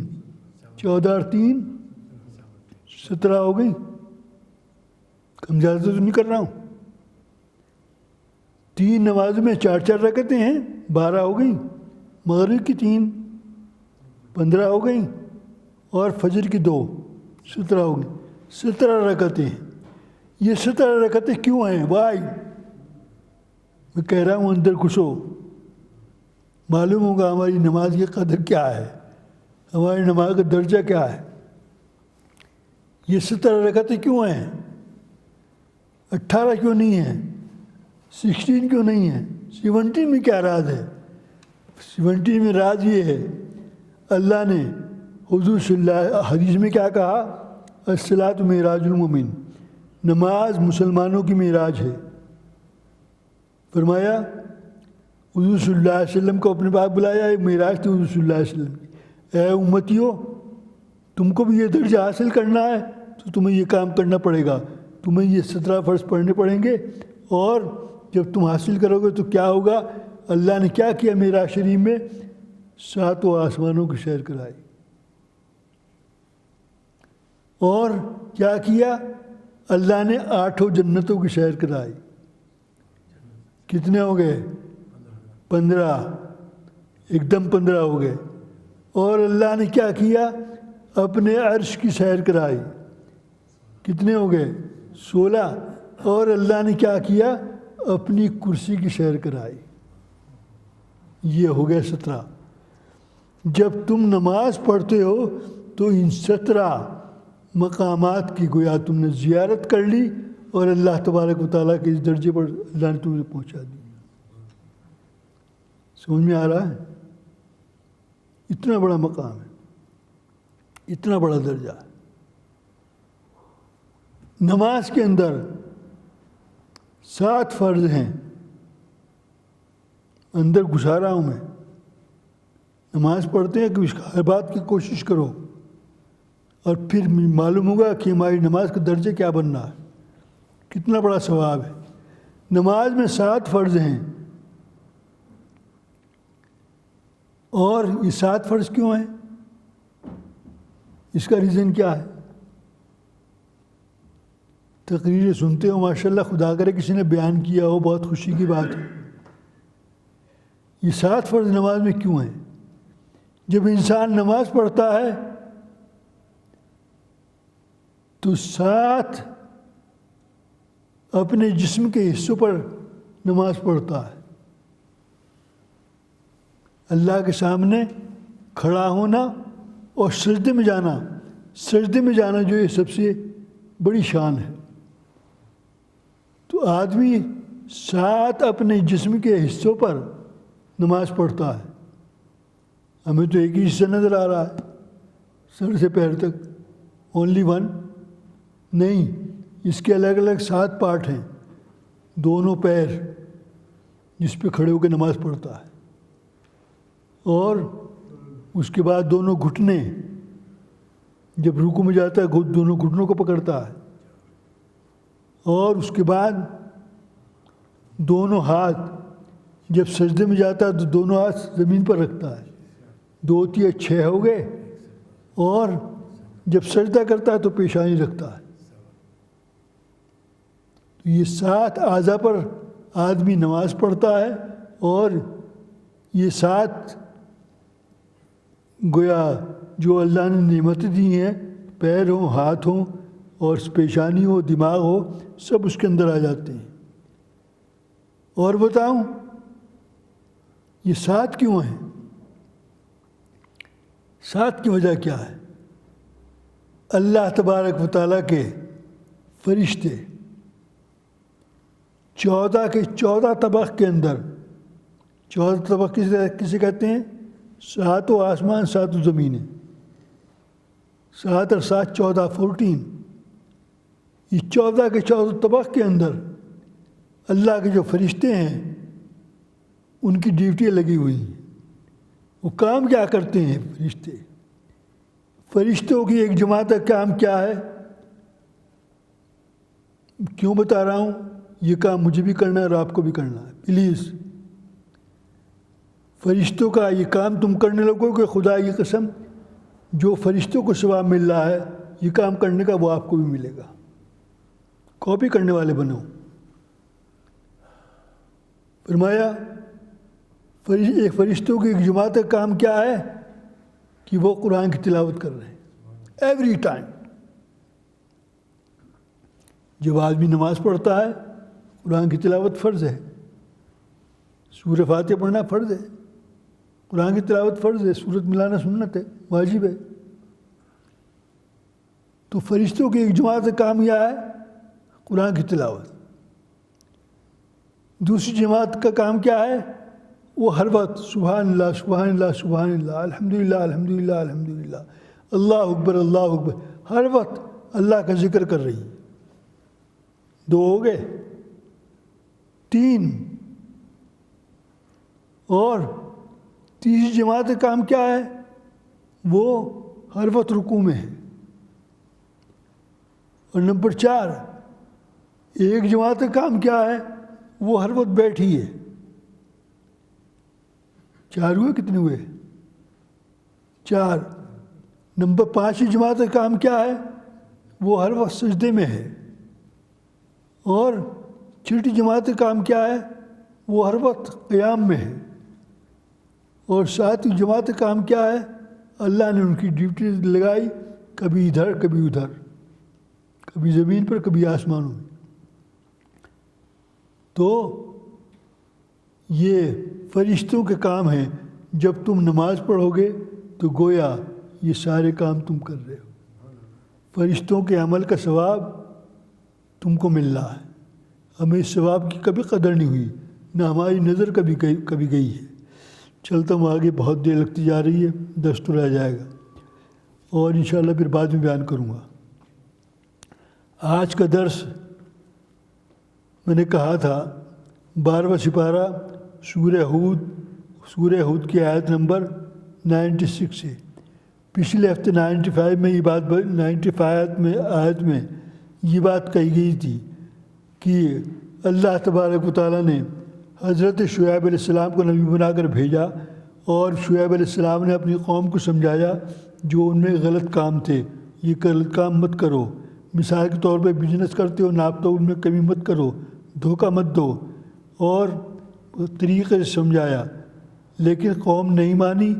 14 اور 3 17 ہو گئی۔ کم زیادہ تو نہیں کر رہا ہوں۔ 3 نمازوں میں 4 رکعتیں ہیں، 12 ہو گئی، مغرب کی 3 15 ہو گئی، اور فجر کی 2 17 ہو گئی۔ 17 رکعتیں ہیں۔ یہ 17 رکعتیں کیوں ہیں؟ وائی؟ میں کہہ رہا ہوں اندر گھسو، معلوم ہوگا ہماری نماز کی قدر کیا ہے، ہماری نماز کا درجہ کیا ہے۔ یہ 17 رکعتیں کیوں ہیں؟ 18 کیوں نہیں ہیں؟ 16 کیوں نہیں ہیں؟ 17 میں کیا راز ہے؟ 17 میں راز یہ ہے، اللہ نے حضور صلی اللہ حدیث میں کیا کہا؟ الصلاۃ معراج المومن، نماز مسلمانوں کی معراج ہے۔ فرمایا حضور صلی اللہ علیہ وسلم کو اپنے پاس بلایا، ایک معراج تھی حضور صلی اللہ علیہ وسلم کی۔ اے امتیوں، تم کو بھی یہ درجہ حاصل کرنا ہے تو تمہیں یہ کام کرنا پڑے گا، تمہیں یہ 17 فرض پڑھنے پڑیں گے، اور جب تم حاصل کرو گے تو کیا ہوگا؟ اللہ نے کیا کیا معراج شریف میں؟ 7 آسمانوں کی سیر کرائی، اور کیا کیا؟ اللہ نے 8 جنتوں کی سیر کرائی۔ کتنے ہو گئے؟ 15، ایک دم 15 ہو گئے۔ اور اللہ نے کیا کیا؟ اپنے عرش کی سیر کرائی۔ کتنے ہو گئے؟ 16۔ اور اللہ نے کیا کیا؟ اپنی کرسی کی سیر کرائی۔ یہ ہو گئے 17۔ جب تم نماز پڑھتے ہو تو ان 17 مقامات کی گویا تم نے زیارت کر لی، اور اللہ تبارک و تعالیٰ کے اس درجے پر اللہ نے تمہیں پہنچا دی۔ سمجھ میں آ رہا ہے؟ اتنا بڑا مقام ہے، اتنا بڑا درجہ ہے۔ نماز کے اندر 7 فرض ہیں، اندر گھسا رہا ہوں میں۔ نماز پڑھتے ہیں کہ ہر بات کی کوشش کرو، اور پھر معلوم ہوگا کہ ہماری نماز کا درجہ کیا بننا ہے، کتنا بڑا ثواب ہے۔ نماز میں 7 فرض ہیں، اور یہ 7 فرض کیوں ہیں؟ اس کا ریزن کیا ہے؟ تقریریں سنتے ہو ماشاءاللہ، خدا کرے کسی نے بیان کیا ہو، بہت خوشی کی بات ہے۔ یہ 7 فرض نماز میں کیوں ہیں؟ جب انسان نماز پڑھتا ہے تو 7 اپنے جسم کے حصوں پر نماز پڑھتا ہے۔ اللہ کے سامنے کھڑا ہونا اور سجدے میں جانا، سجدے میں جانا جو یہ سب سے بڑی شان ہے۔ تو آدمی 7 اپنے جسم کے حصوں پر نماز پڑھتا ہے۔ ہمیں تو ایک ہی حصہ نظر آ رہا ہے، سر سے پیر تک، اونلی 1 نہیں، اس کے الگ الگ 7 پارٹ ہیں۔ دونوں پیر جس پہ کھڑے ہو کے نماز پڑھتا ہے، اور اس کے بعد دونوں گھٹنے، جب رکوع میں جاتا ہے دونوں گھٹنوں کو پکڑتا ہے، اور اس کے بعد دونوں ہاتھ، جب سجدے میں جاتا ہے تو دونوں ہاتھ زمین پر رکھتا ہے۔ 2 3 6 ہو گئے، اور جب سجدہ کرتا ہے تو پیشانی رکھتا ہے۔ تو یہ 7 اعضاء پر آدمی نماز پڑھتا ہے، اور یہ 7 گویا جو اللہ نے نعمتیں دی ہیں، پیر ہوں، ہاتھ ہوں، اور پیشانی ہو، دماغ ہو، سب اس کے اندر آ جاتے ہیں۔ اور بتاؤں یہ 7 کیوں ہیں؟ 7 کی وجہ کیا ہے؟ اللہ تبارک و تعالیٰ کے فرشتے 14 کے 14 طبق کے اندر، 14 طبق کسے کہتے ہیں؟ 7 آسمان 7 زمینیں، 7 اور 7 14، 14۔ یہ 14 کے 14 طبق کے اندر اللہ کے جو فرشتے ہیں ان کی ڈیوٹیاں لگی ہوئی ہیں۔ وہ کام کیا کرتے ہیں فرشتے؟ فرشتوں کی ایک جماعت کا کام کیا ہے؟ کیوں بتا رہا ہوں؟ یہ کام مجھے بھی کرنا ہے اور آپ کو بھی کرنا ہے۔ پلیز فرشتوں کا یہ کام تم کرنے لگو کہ خدا کی قسم جو فرشتوں کو ثواب مل رہا ہے یہ کام کرنے کا وہ آپ کو بھی ملے گا۔ کاپی کرنے والے بنو۔ فرمایا ایک فرشتوں کی ایک جماعت کا کام کیا ہے کہ وہ قرآن کی تلاوت کر رہے ہیں ایوری ٹائم۔ جب آدمی نماز پڑھتا ہے قرآن کی تلاوت فرض ہے، سورہ فاتحہ پڑھنا فرض ہے، قرآن کی تلاوت فرض ہے، سورت ملانا سنت ہے، واجب ہے۔ تو فرشتوں کی ایک جماعت کا کام یہ ہے قرآن کی تلاوت۔ دوسری جماعت کا کام کیا ہے؟ وہ ہر وقت سبحان اللہ سبحان اللہ سبحان اللہ، الحمدللہ الحمدللہ الحمدللہ، اللہ اکبر اللہ اکبر، ہر وقت اللہ کا ذکر کر رہی ہے۔ 2 ہو گئے۔ 3 اور تیسری جماعت کا کام کیا ہے؟ وہ ہر وقت رکوع میں ہے۔ اور نمبر 4 ایک جماعت کا کام کیا ہے؟ وہ ہر وقت بیٹھی ہے۔ 4 ہوئے؟ کتنے ہوئے؟ 4۔ نمبر 5 جماعت کا کام کیا ہے؟ وہ ہر وقت سجدے میں ہے۔ اور 6 جماعت کا کام کیا ہے؟ وہ ہر وقت قیام میں ہے۔ اور 7 جماعت کا کام کیا ہے؟ اللہ نے ان کی ڈیوٹی لگائی، کبھی ادھر کبھی ادھر، کبھی زمین پر کبھی آسمانوں میں۔ تو یہ فرشتوں کے کام ہیں۔ جب تم نماز پڑھو گے تو گویا یہ سارے کام تم کر رہے ہو۔ فرشتوں کے عمل کا ثواب تم کو مل رہا ہے۔ ہمیں اس ثواب کی کبھی قدر نہیں ہوئی، نہ ہماری نظر کبھی گئی ہے۔ چلتا ہوں آگے، بہت دیر لگتی جا رہی ہے، 10 تو رہ جائے گا اور انشاءاللہ پھر بعد میں بیان کروں گا۔ آج کا درس میں نے کہا تھا 12واں سپارہ سورہ ہود کی آیت نمبر 96 ہے۔ پچھلے ہفتے 95 میں یہ بات 95 آیت میں یہ بات کہی گئی تھی کہ اللہ تبارک و تعالیٰ نے حضرت شعیب علیہ السلام کو نبی بنا کر بھیجا، اور شعیب علیہ السلام نے اپنی قوم کو سمجھایا جو ان میں غلط کام تھے، یہ غلط کام مت کرو۔ مثال کے طور پہ بزنس کرتے ہو، ناپ تو ان میں کمی مت کرو، دھوکہ مت دو، اور طریقے سے سمجھایا۔ لیکن قوم نہیں مانی۔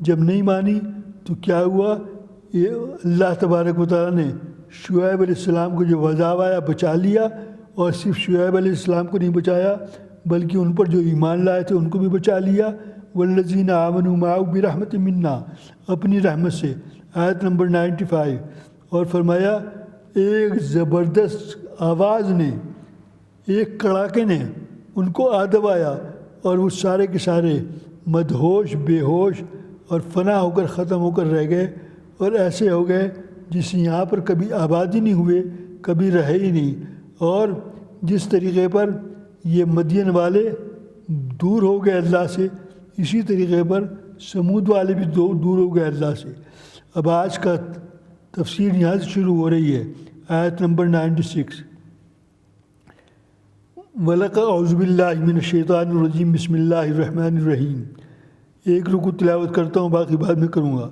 جب نہیں مانی تو کیا ہوا؟ یہ اللہ تبارک و تعالیٰ نے شعیب علیہ السلام کو جو عذاب آیا بچا لیا، اور صرف شعیب علیہ السلام کو نہیں بچایا بلکہ ان پر جو ایمان لائے تھے ان کو بھی بچا لیا۔ والذین آمنوا معہ برحمت منا، اپنی رحمت سے، آیت نمبر 95۔ اور فرمایا ایک زبردست آواز نے، ایک کڑاکے نے ان کو آ دبایا، اور وہ سارے کے سارے مدہوش، بے ہوش اور فنا ہو کر ختم ہو کر رہ گئے، اور ایسے ہو گئے جس یہاں پر کبھی آبادی نہیں ہوئے، کبھی رہے ہی نہیں۔ اور جس طریقے پر یہ مدین والے دور ہو گئے اللہ سے، اسی طریقے پر سمود والے بھی دور ہو گئے اللہ سے۔ اب آج کا تفسیر یہاں سے شروع ہو رہی ہے، آیت نمبر 96۔ وَلَقَدْ أَعُوذُ بِاللَّهِ مِنَ الشَّيْطَانِ الرَّجِيمِ بسم اللہ الرحمن الرحیم۔ ایک رکوع تلاوت کرتا ہوں، باقی بعد میں کروں گا۔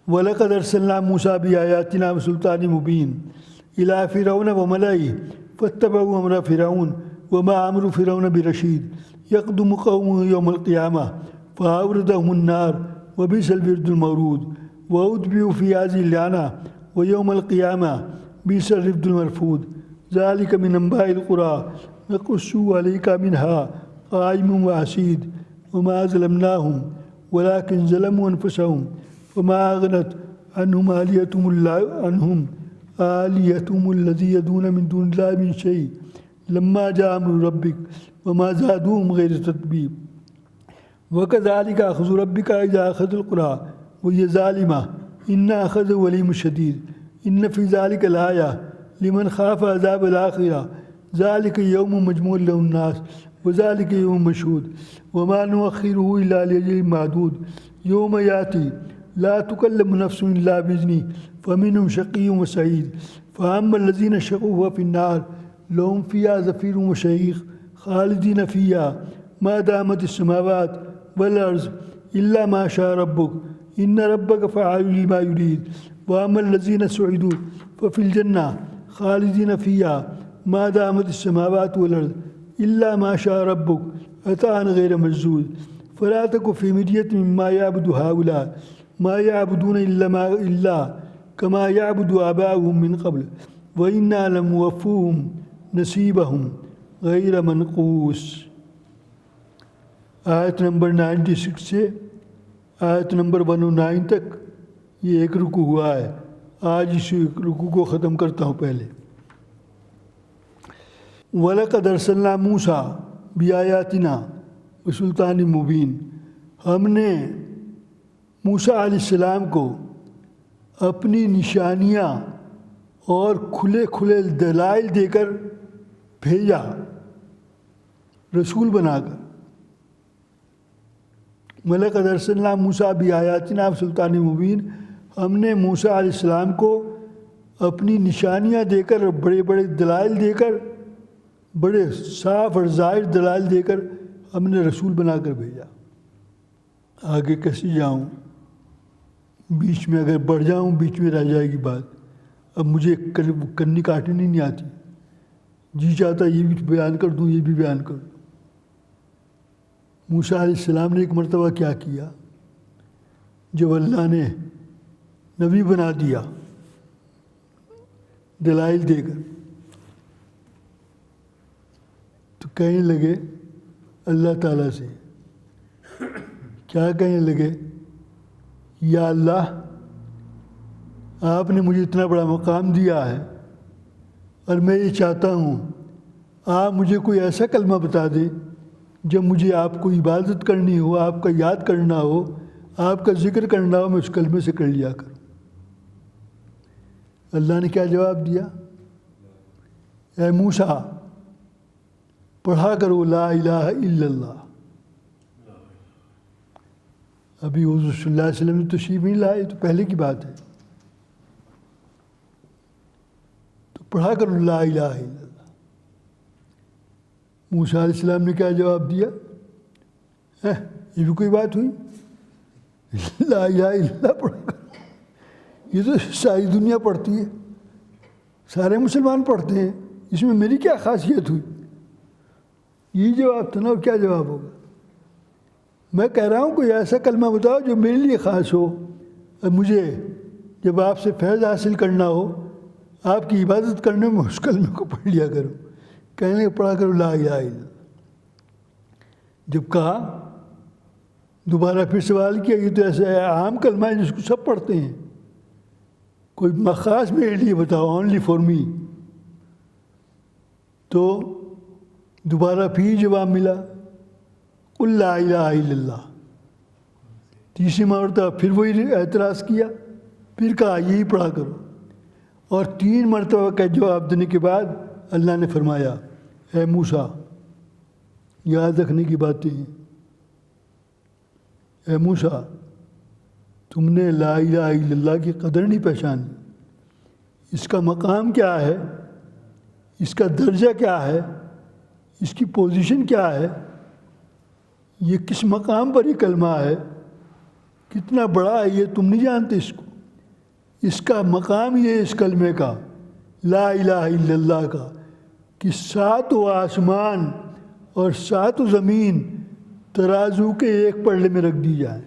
وَلَقَدْ أَرْسَلْنَا مُوسَىٰ بِآيَاتِنَا وَسُلْطَانٍ مُبِينٍ إِلَىٰ فِرْعَوْنَ وَمَلَئِهِ فَاتَّبَعُوا أَمْرَ فِرْعَوْنَ وَمَا أَمْرُ فِرْعَوْنَ بِرَشِيدٍ يَقْدُمُ قَوْمُهُ يَوْمَ الْقِيَامَةِ فَأَوْرَدَهُمُ النَّارَ وَبِئْسَ الْوِرْدُ الْمَوْرُودُ وَأُتْبِعُوا فِي هَٰذِهِ اللَّعْنَةِ وَيَوْمَ الْقِيَامَةِ بِئْسَ الرِّفْدُ الْمَرْفُودُ ذَٰلِكَ مِنْ أَنبَاءِ الْقُرَىٰ نَقُصُّهُ عَلَيْكَ مِنْهَا قَائِمٌ وَحَصِيدٌ وَمَا ظَلَمْنَاهُمْ وَلَٰكِنْ ظَلَمُوا أَنفُسَهُمْ وَمَا أَغْنَتْ عَنْهُمْ آلِهَتُهُمُ الَّتِي يَدْعُونَ مِن دُونِ اللَّهِ مِن شَيْءٍ لما جاء امر ربک وما زادوهم غیر تتبیب وکذالک اخذ ربک اذا اخذ القرى وهي ظالمہ ان اخذه علیم شدید ان فی ذلک لآیہ لمن خاف عذاب الآخرہ ذلک یوم مجموع له الناس وذلک یوم مشہود وما نؤخره الا لأجل معدود یوم یاتی لا تکلم نفس الا باذنہ فمنهم شقی وسعید فاما الذین شقوا ففی النار لهم فیہا زفیر وشہیق خالدین فیہا ما دامت السماوات والارض الا ما شاء ربک ان ربک فعال لما یرید واما الذین سعدوا ففی الجنہ خالدین فیہا ما دامت السماوات والارض الا ما شاء ربک عطاء غیر مجذوذ فلا تک فی مریۃ مما یعبد هؤلاء ما یعبدون الا کما یعبد آباؤهم من قبل وإنا لموفوهم نصیبهم غیر منقوص۔ آیت نمبر 96 سے آیت نمبر 109 تک یہ ایک رکوع ہوا ہے۔ آج اس رکوع کو ختم کرتا ہوں۔ پہلے وَلَقَدْ أَرْسَلْنَا مُوسَىٰ بِآيَاتِنَا وَسُلْطَانٍ مُبِينٍ، ہم نے موسیٰ علیہ السلام کو اپنی نشانیاں اور کھلے کھلے دلائل دے کر بھیجا، رسول بنا کر۔ وَلَقَدْ أَرْسَلْنَا مُوسَىٰ بِآيَاتِنَا وَسُلْطَانٍ مُبِينٍ، ہم نے موسیٰ علیہ السلام کو اپنی نشانیاں دے کر، بڑے بڑے دلائل دے کر، بڑے صاف اور ظاہر دلائل دے کر ہم نے رسول بنا کر بھیجا۔ آگے کیسے جاؤں؟ بیچ میں اگر بڑھ جاؤں بیچ میں رہ جائے گی بات۔ اب مجھے کنی کاٹنی نہیں آتی، جی چاہتا یہ بھی بیان کر دوں یہ بھی بیان کر دوں۔ موسیٰ علیہ السلام نے ایک مرتبہ کیا کیا، جب اللہ نے نبی بنا دیا دلائل دے کر، تو کہنے لگے اللہ تعالیٰ سے، کیا کہنے لگے؟ یا اللہ، آپ نے مجھے اتنا بڑا مقام دیا ہے اور میں یہ چاہتا ہوں آپ مجھے کوئی ایسا کلمہ بتا دیں جب مجھے آپ کو عبادت کرنی ہو، آپ کا یاد کرنا ہو، آپ کا ذکر کرنا ہو، میں اس کلمے سے کر لیا کروں۔ اللہ نے کیا جواب دیا؟ اے موسیٰ، پڑھا کرو لا الہ الا اللہ۔ ابھی حضور صلی اللہ علیہ وسلم نے تشریف نہیں لائے، تو پہلے کی بات ہے، تو پڑھا کرو لا الہ الا اللہ۔ موسیٰ علیہ السلام نے کیا جواب دیا؟ یہ بھی کوئی بات ہوئی؟ لا الہ الا اللہ پڑھا کرو، یہ تو ساری دنیا پڑھتی ہے، سارے مسلمان پڑھتے ہیں، اس میں میری کیا خاصیت ہوئی؟ یہی جواب تھا نا، اور کیا جواب ہوگا؟ میں کہہ رہا ہوں کوئی ایسا کلمہ بتاؤ جو میرے لیے خاص ہو، اور مجھے جب آپ سے فیض حاصل کرنا ہو، آپ کی عبادت کرنے میں اس کلمے کو پڑھ لیا کرو۔ کہنے کہ پڑھا کرو لا الہ الا اللہ۔ جب کہا دوبارہ پھر سوال کیا، یہ تو ایسا عام کلمہ ہے جس کو سب پڑھتے ہیں، کوئی خاص میرے لیے بتاؤ، اونلی فار می۔ تو دوبارہ پھر جواب ملا قل لا الہ الا اللہ۔ تیسری مرتبہ پھر وہی اعتراض کیا، پھر کہا یہی پڑھا کرو، اور 3 مرتبہ کا جواب دینے کے بعد اللہ نے فرمایا اے موسیٰ، یاد رکھنے کی باتیں ہیں، اے موسیٰ تم نے لا الہ الا اللہ کی قدر نہیں پہچانی، اس کا مقام کیا ہے، اس کا درجہ کیا ہے، اس کی پوزیشن کیا ہے، یہ کس مقام پر یہ کلمہ ہے، کتنا بڑا ہے، یہ تم نہیں جانتے اس کو۔ اس کا مقام یہ اس کلمے کا لا الہ الا اللہ کا کہ 7 آسمان اور 7 زمین ترازو کے ایک پلڑے میں رکھ دی جائیں۔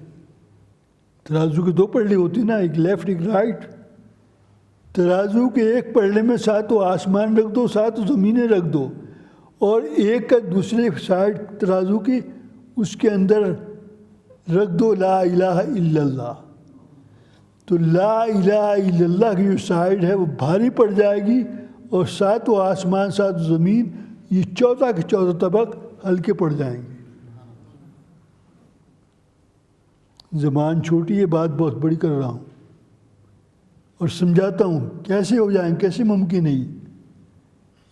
ترازو کے 2 پلڑے ہوتے ہیں نا، ایک لیفٹ ایک رائٹ۔ ترازو کے ایک پلڑے میں 7 آسمان رکھ دو، 7 زمینیں رکھ دو، اور ایک کا دوسرے سائڈ ترازو کی اس کے اندر رکھ دو لا الہ الا اللہ۔ تو لا الہ الا اللہ کی جو سائڈ ہے وہ بھاری پڑ جائے گی، اور 7 آسمان 7 زمین یہ 14 کے 14 طبق ہلکے پڑ جائیں گے۔ زبان چھوٹی ہے، بات بہت بڑی کر رہا ہوں اور سمجھاتا ہوں کیسے ہو جائیں، کیسے ممکن ہے۔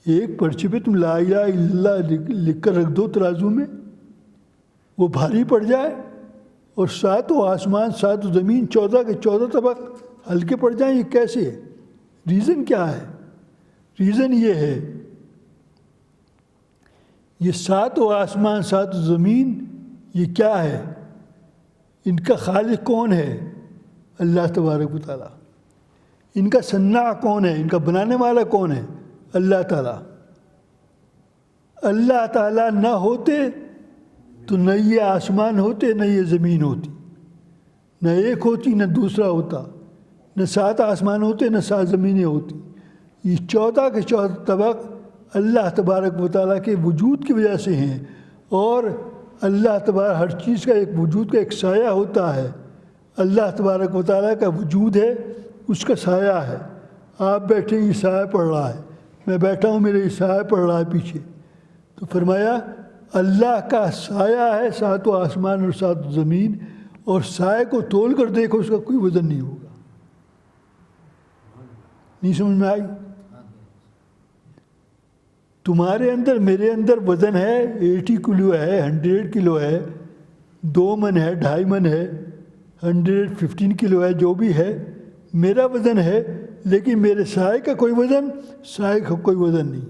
ایک پرچے پہ تم لا الہ الا اللہ لکھ کر رکھ دو ترازو میں، وہ بھاری پڑ جائے، اور 7 آسمان 7 زمین 14 کے 14 طبق ہلکے پڑ جائیں، یہ کیسے ہے؟ ریزن کیا ہے؟ ریزن یہ ہے، یہ 7 آسمان 7 زمین یہ کیا ہے؟ ان کا خالق کون ہے؟ اللہ تبارک و تعالیٰ۔ ان کا صناع کون ہے؟ ان کا بنانے والا کون ہے؟ اللہ تعالیٰ۔ اللہ تعالیٰ نہ ہوتے تو نہ یہ آسمان ہوتے، نہ یہ زمین ہوتی، نہ ایک ہوتی نہ دوسرا ہوتا، نہ 7 آسمان ہوتے نہ 7 زمینیں ہوتی۔ یہ 14 کے 14 طبق اللہ تبارک و تعالیٰ کے وجود کی وجہ سے ہیں، اور اللہ تبارک ہر چیز کا ایک وجود کا ایک سایہ ہوتا ہے۔ اللہ تبارک و تعالیٰ کا وجود ہے، اس کا سایہ ہے۔ آپ بیٹھے یہ سایہ پڑ رہا ہے، میں بیٹھا ہوں میرے یہ سایہ پڑ رہا ہے پیچھے، تو فرمایا اللہ کا سایہ ہے 7 آسمان اور 7 زمین، اور سایہ کو تول کر دیکھو اس کا کوئی وزن نہیں ہوگا۔ نہیں سمجھ میں آئی؟ تمہارے اندر میرے اندر وزن ہے 80 کلو ہے، 100 کلو ہے، 2 من ہے، 2.5 من ہے، 115 کلو ہے، جو بھی ہے میرا وزن ہے، لیکن میرے سائے کا کوئی وزن، سائے کا کوئی وزن نہیں۔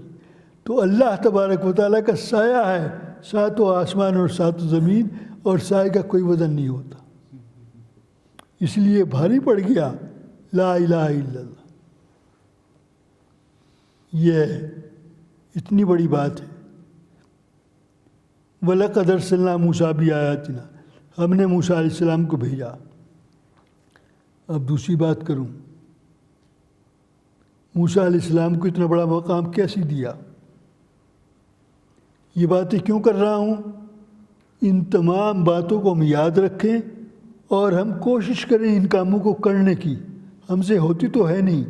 تو اللہ تبارک و تعالیٰ کا سایہ ہے 7 آسمان اور 7 زمین، اور سائے کا کوئی وزن نہیں ہوتا، اس لیے بھاری پڑ گیا لا الہ الا اللہ۔ یہ اتنی بڑی بات ہے۔ وَلَقَدْ أَرْسَلْنَا مُوسَىٰ بِآيَاتِنَا، ہم نے موسیٰ علیہ السلام کو بھیجا۔ اب دوسری بات کروں، موسیٰ علیہ السلام کو اتنا بڑا مقام کیسے دیا؟ یہ باتیں کیوں کر رہا ہوں؟ ان تمام باتوں کو ہم یاد رکھیں اور ہم کوشش کریں ان کاموں کو کرنے کی۔ ہم سے ہوتی تو ہے نہیں،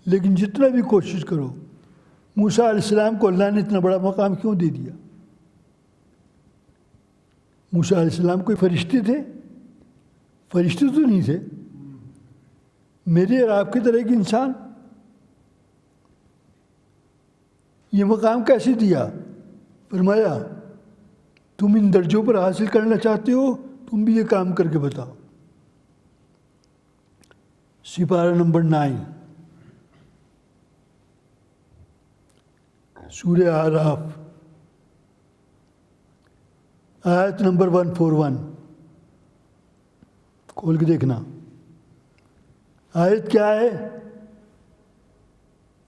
لیکن جتنا بھی کوشش کرو۔ موسیٰ علیہ السلام کو اللہ نے اتنا بڑا مقام کیوں دے دیا؟ موسیٰ علیہ السلام کوئی فرشتے تھے؟ فرشتے تو نہیں تھے، میرے اور آپ کی طرح ایک انسان۔ یہ مقام کیسے دیا؟ فرمایا تم ان درجوں پر حاصل کرنا چاہتے ہو، تم بھی یہ کام کر کے بتاؤ۔ سپارہ نمبر 9 سورہ اعراف، آیت نمبر 141، کھول کے دیکھنا۔ آیت کیا ہے؟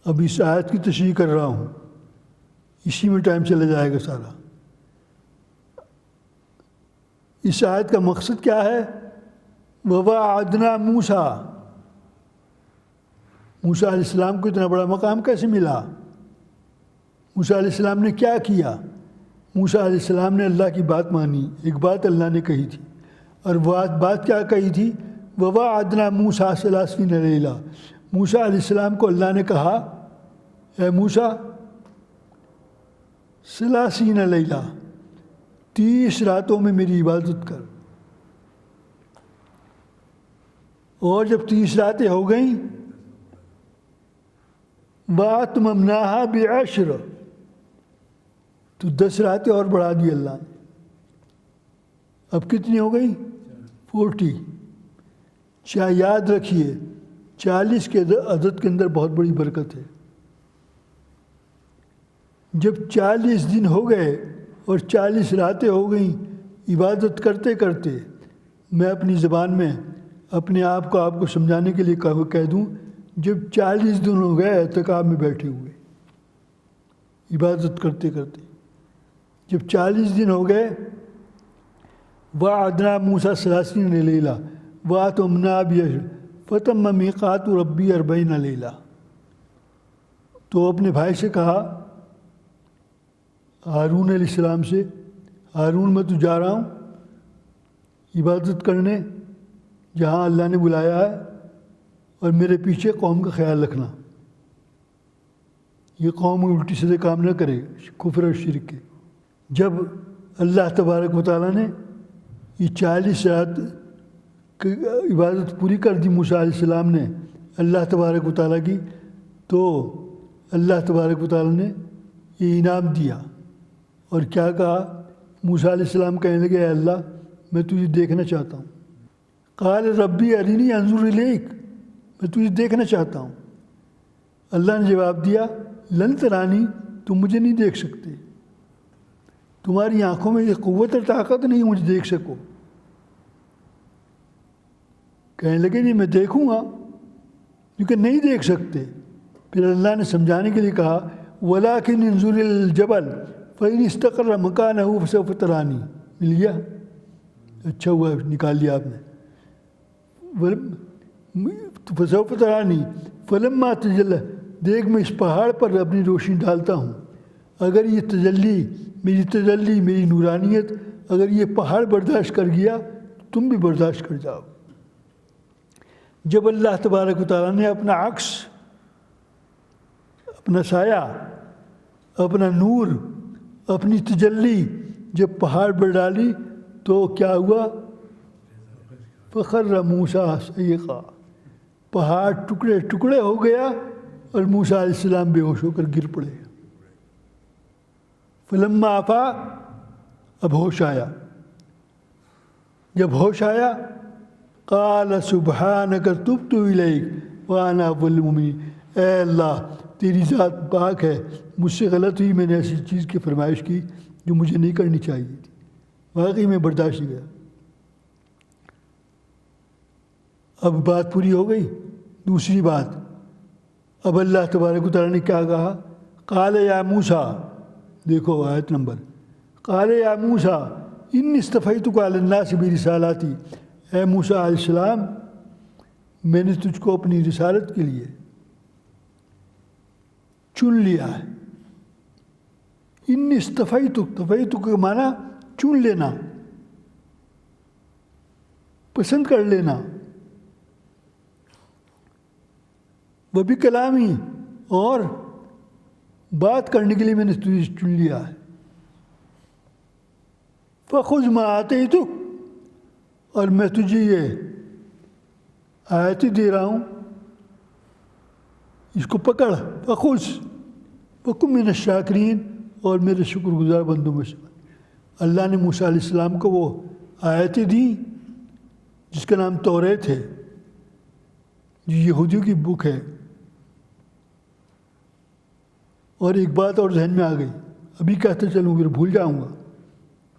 اب اس آیت کی تشریح کر رہا ہوں، اسی میں ٹائم چلا جائے گا سارا۔ اس آیت کا مقصد کیا ہے؟ وَوَعَدْنَا مُوسَىٰ، موسیٰ علیہ السلام کو اتنا بڑا مقام کیسے ملا؟ موسیٰ علیہ السلام نے کیا کیا؟ موسیٰ علیہ السلام نے اللہ کی بات مانی، ایک بات اللہ نے کہی تھی، اور وہ بات کیا کہی تھی؟ وَوَعَدْنَا مُوسَىٰ 30 لَيْلَةً، موسیٰ علیہ السلام کو اللہ نے کہا اے موسیٰ 30 لیلہ، 30 راتوں میں میری عبادت کر۔ اور جب 30 راتیں ہو گئیں، وَأَتْمَمْنَاهَا بِعَشْرٍ، تو 10 راتیں اور بڑھا دی اللہ نے۔ اب کتنی ہو گئی؟ 40۔ یاد رکھیے 40 کے عدد کے اندر بہت بڑی برکت ہے۔ جب 40 دن ہو گئے اور 40 راتیں ہو گئیں عبادت کرتے کرتے، میں اپنی زبان میں اپنے آپ کو سمجھانے کے لیے کہہ دوں، جب 40 دن ہو گئے اعتکاف میں بیٹھے ہوئے عبادت کرتے کرتے، جب 40 دن ہو گئے، وَعَدْنَا مُوسَىٰ 30 لَيْلَةً وَأَتْمَمْنَاهَا بِعَشْرٍ فَتَمَّ مِيقَاتُ رَبِّي 40 لَيْلَةً، تو اپنے بھائی سے کہا، ہارون علیہ السلام سے، ہارون میں تو جا رہا ہوں عبادت کرنے جہاں اللہ نے بلایا ہے، اور میرے پیچھے قوم کا خیال رکھنا۔ یہ قوم الٹی سیدھے کام نہ کرے کفر اور شرک کے۔ جب اللہ تبارک و تعالیٰ نے یہ 40 رات کی عبادت پوری کر دی موسیٰ علیہ السلام نے اللہ تبارک و تعالیٰ کی، تو اللہ تبارک و تعالیٰ نے یہ انعام دیا اور کیا کہا؟ موسیٰ علیہ السلام کہنے لگے اے اللہ میں تجھے دیکھنا چاہتا ہوں۔ قال ربی ارینی انظر الیک، میں تجھے دیکھنا چاہتا ہوں۔ اللہ نے جواب دیا لن ترانی، تم مجھے نہیں دیکھ سکتے، تمہاری آنکھوں میں یہ قوت اور طاقت نہیں مجھے دیکھ سکو۔ کہنے لگے نہیں میں دیکھوں گا، کیونکہ نہیں دیکھ سکتے۔ پھر اللہ نے سمجھانے کے لیے کہا وَلَٰكِنْ انظُرْ إِلَى الْجَبَلِ فَإِنِ اسْتَقَرَّ مَكَانَهُ فَسَوْفَ تَرَانِي۔ مل گیا؟ اچھا ہوا نکال لیا آپ نے۔ فَسَوْفَ تَرَانِي فَلَمَّا تَجَلَّىٰ، دیکھ میں اس پہاڑ پر اپنی روشنی ڈالتا ہوں۔ اگر یہ تجلی میری نورانیت اگر یہ پہاڑ برداشت کر گیا تو تم بھی برداشت کر جاؤ۔ جب اللہ تبارک و تعالیٰ نے اپنا عکس، اپنا سایہ، اپنا نور، اپنی تجلی جب پہاڑ پر ڈالی تو کیا ہوا؟ فخر موسیٰ صعقا، پہاڑ ٹکڑے ٹکڑے ہو گیا اور موسیٰ علیہ السلام بے ہوش ہو کر گر پڑے۔ فلما آفا، اب ہوش آیا۔ جب ہوش آیا قال سبحانک تبت الیک وانا اول المؤمنین، اے اللہ تیری ذات پاک ہے، مجھ سے غلط ہوئی، میں نے ایسی چیز کی فرمائش کی جو مجھے نہیں کرنی چاہیے تھی، واقعی میں برداشت نہیں گیا۔ اب بات پوری ہو گئی۔ دوسری بات، اب اللہ تبارک و تعالیٰ نے کیا کہا؟ قال یا موسیٰ، دیکھو آیت نمبر، قال یا موسیٰ انی اصطفیتک علی الناس برسالاتی، اے موسیٰ علیہ السلام میں نے تجھ کو اپنی رسالت کے لیے چن لیا ہے۔ انی اصطفیتک، تفیتک کا معنی چن لینا، پسند کر لینا۔ وہ بھی کلامی، اور بات کرنے کے لیے میں نے تجھے چن لیا ہے۔ فخذ ما آتیتک، اور میں تجھے یہ آیتیں دے رہا ہوں، اس کو پکڑ، فخذ وکن من الشاکرین، اور میرے شکر گزار بندوں میں سے۔ اللہ نے موسیٰ علیہ السلام کو وہ آیتیں دیں جس کا نام توریت ہے، جو یہودیوں کی بک ہے۔ اور ایک بات اور ذہن میں آ گئی، ابھی کہتے چلوں پھر بھول جاؤں گا،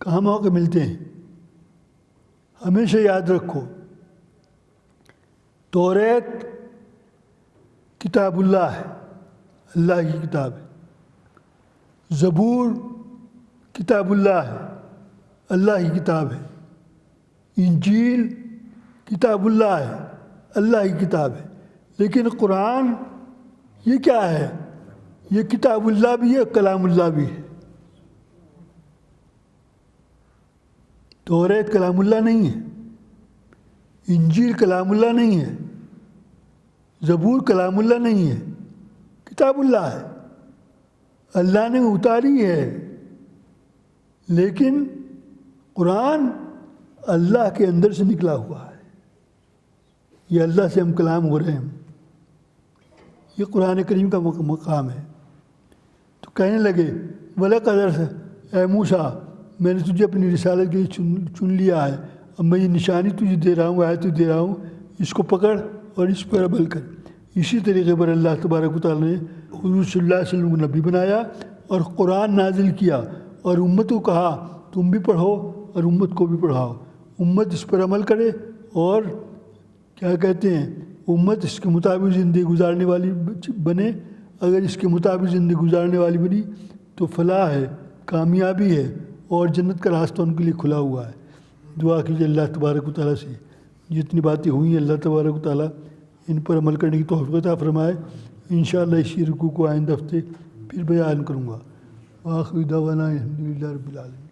کہاں موقع ملتے ہیں، ہمیشہ یاد رکھو توریت کتاب اللہ ہے، اللہ کی کتاب ہے۔ زبور کتاب اللہ ہے، اللہ کی کتاب ہے۔ انجیل کتاب اللہ ہے، اللہ کی کتاب ہے۔ لیکن قرآن یہ کیا ہے؟ یہ کتاب اللہ بھی ہے، کلام اللہ بھی ہے۔ توریت کلام اللہ نہیں ہے، انجیل کلام اللہ نہیں ہے، زبور کلام اللہ نہیں ہے، کتاب اللہ ہے، اللہ نے اتاری ہے۔ لیکن قرآن اللہ کے اندر سے نکلا ہوا ہے، یہ اللہ سے ہم کلام ہو رہے ہیں، یہ قرآن کریم کا مقام ہے۔ تو کہنے لگے وَلَقَدْ، اے موسیٰ میں نے تجھے اپنی رسالت کے لیے چن لیا ہے، اب میں یہ نشانی تجھے دے رہا ہوں، آیت دے رہا ہوں، اس کو پکڑ اور اس پر عمل کر۔ اسی طریقے پر اللہ تبارک و تعالیٰ نے حضور صلی اللہ علیہ وسلم کو نبی بنایا اور قرآن نازل کیا، اور امت کو کہا تم بھی پڑھو اور امت کو بھی پڑھاؤ، امت اس پر عمل کرے، اور کیا کہتے ہیں، امت اس کے مطابق زندگی گزارنے والی بنے۔ اگر اس کے مطابق زندگی گزارنے والی بنی تو فلاح ہے، کامیابی ہے، اور جنت کا راستہ ان کے لیے کھلا ہوا ہے۔ دعا کیجیے اللہ تبارک و تعالیٰ سے جتنی باتیں ہوئی ہیں اللہ تبارک و تعالیٰ ان پر عمل کرنے کی توفیق عطا فرمائے۔ انشاءاللہ اسی رکوع کو آئندہ ہفتے پھر بیان کروں گا۔ آخر دعوانا الحمدللہ رب العالمین۔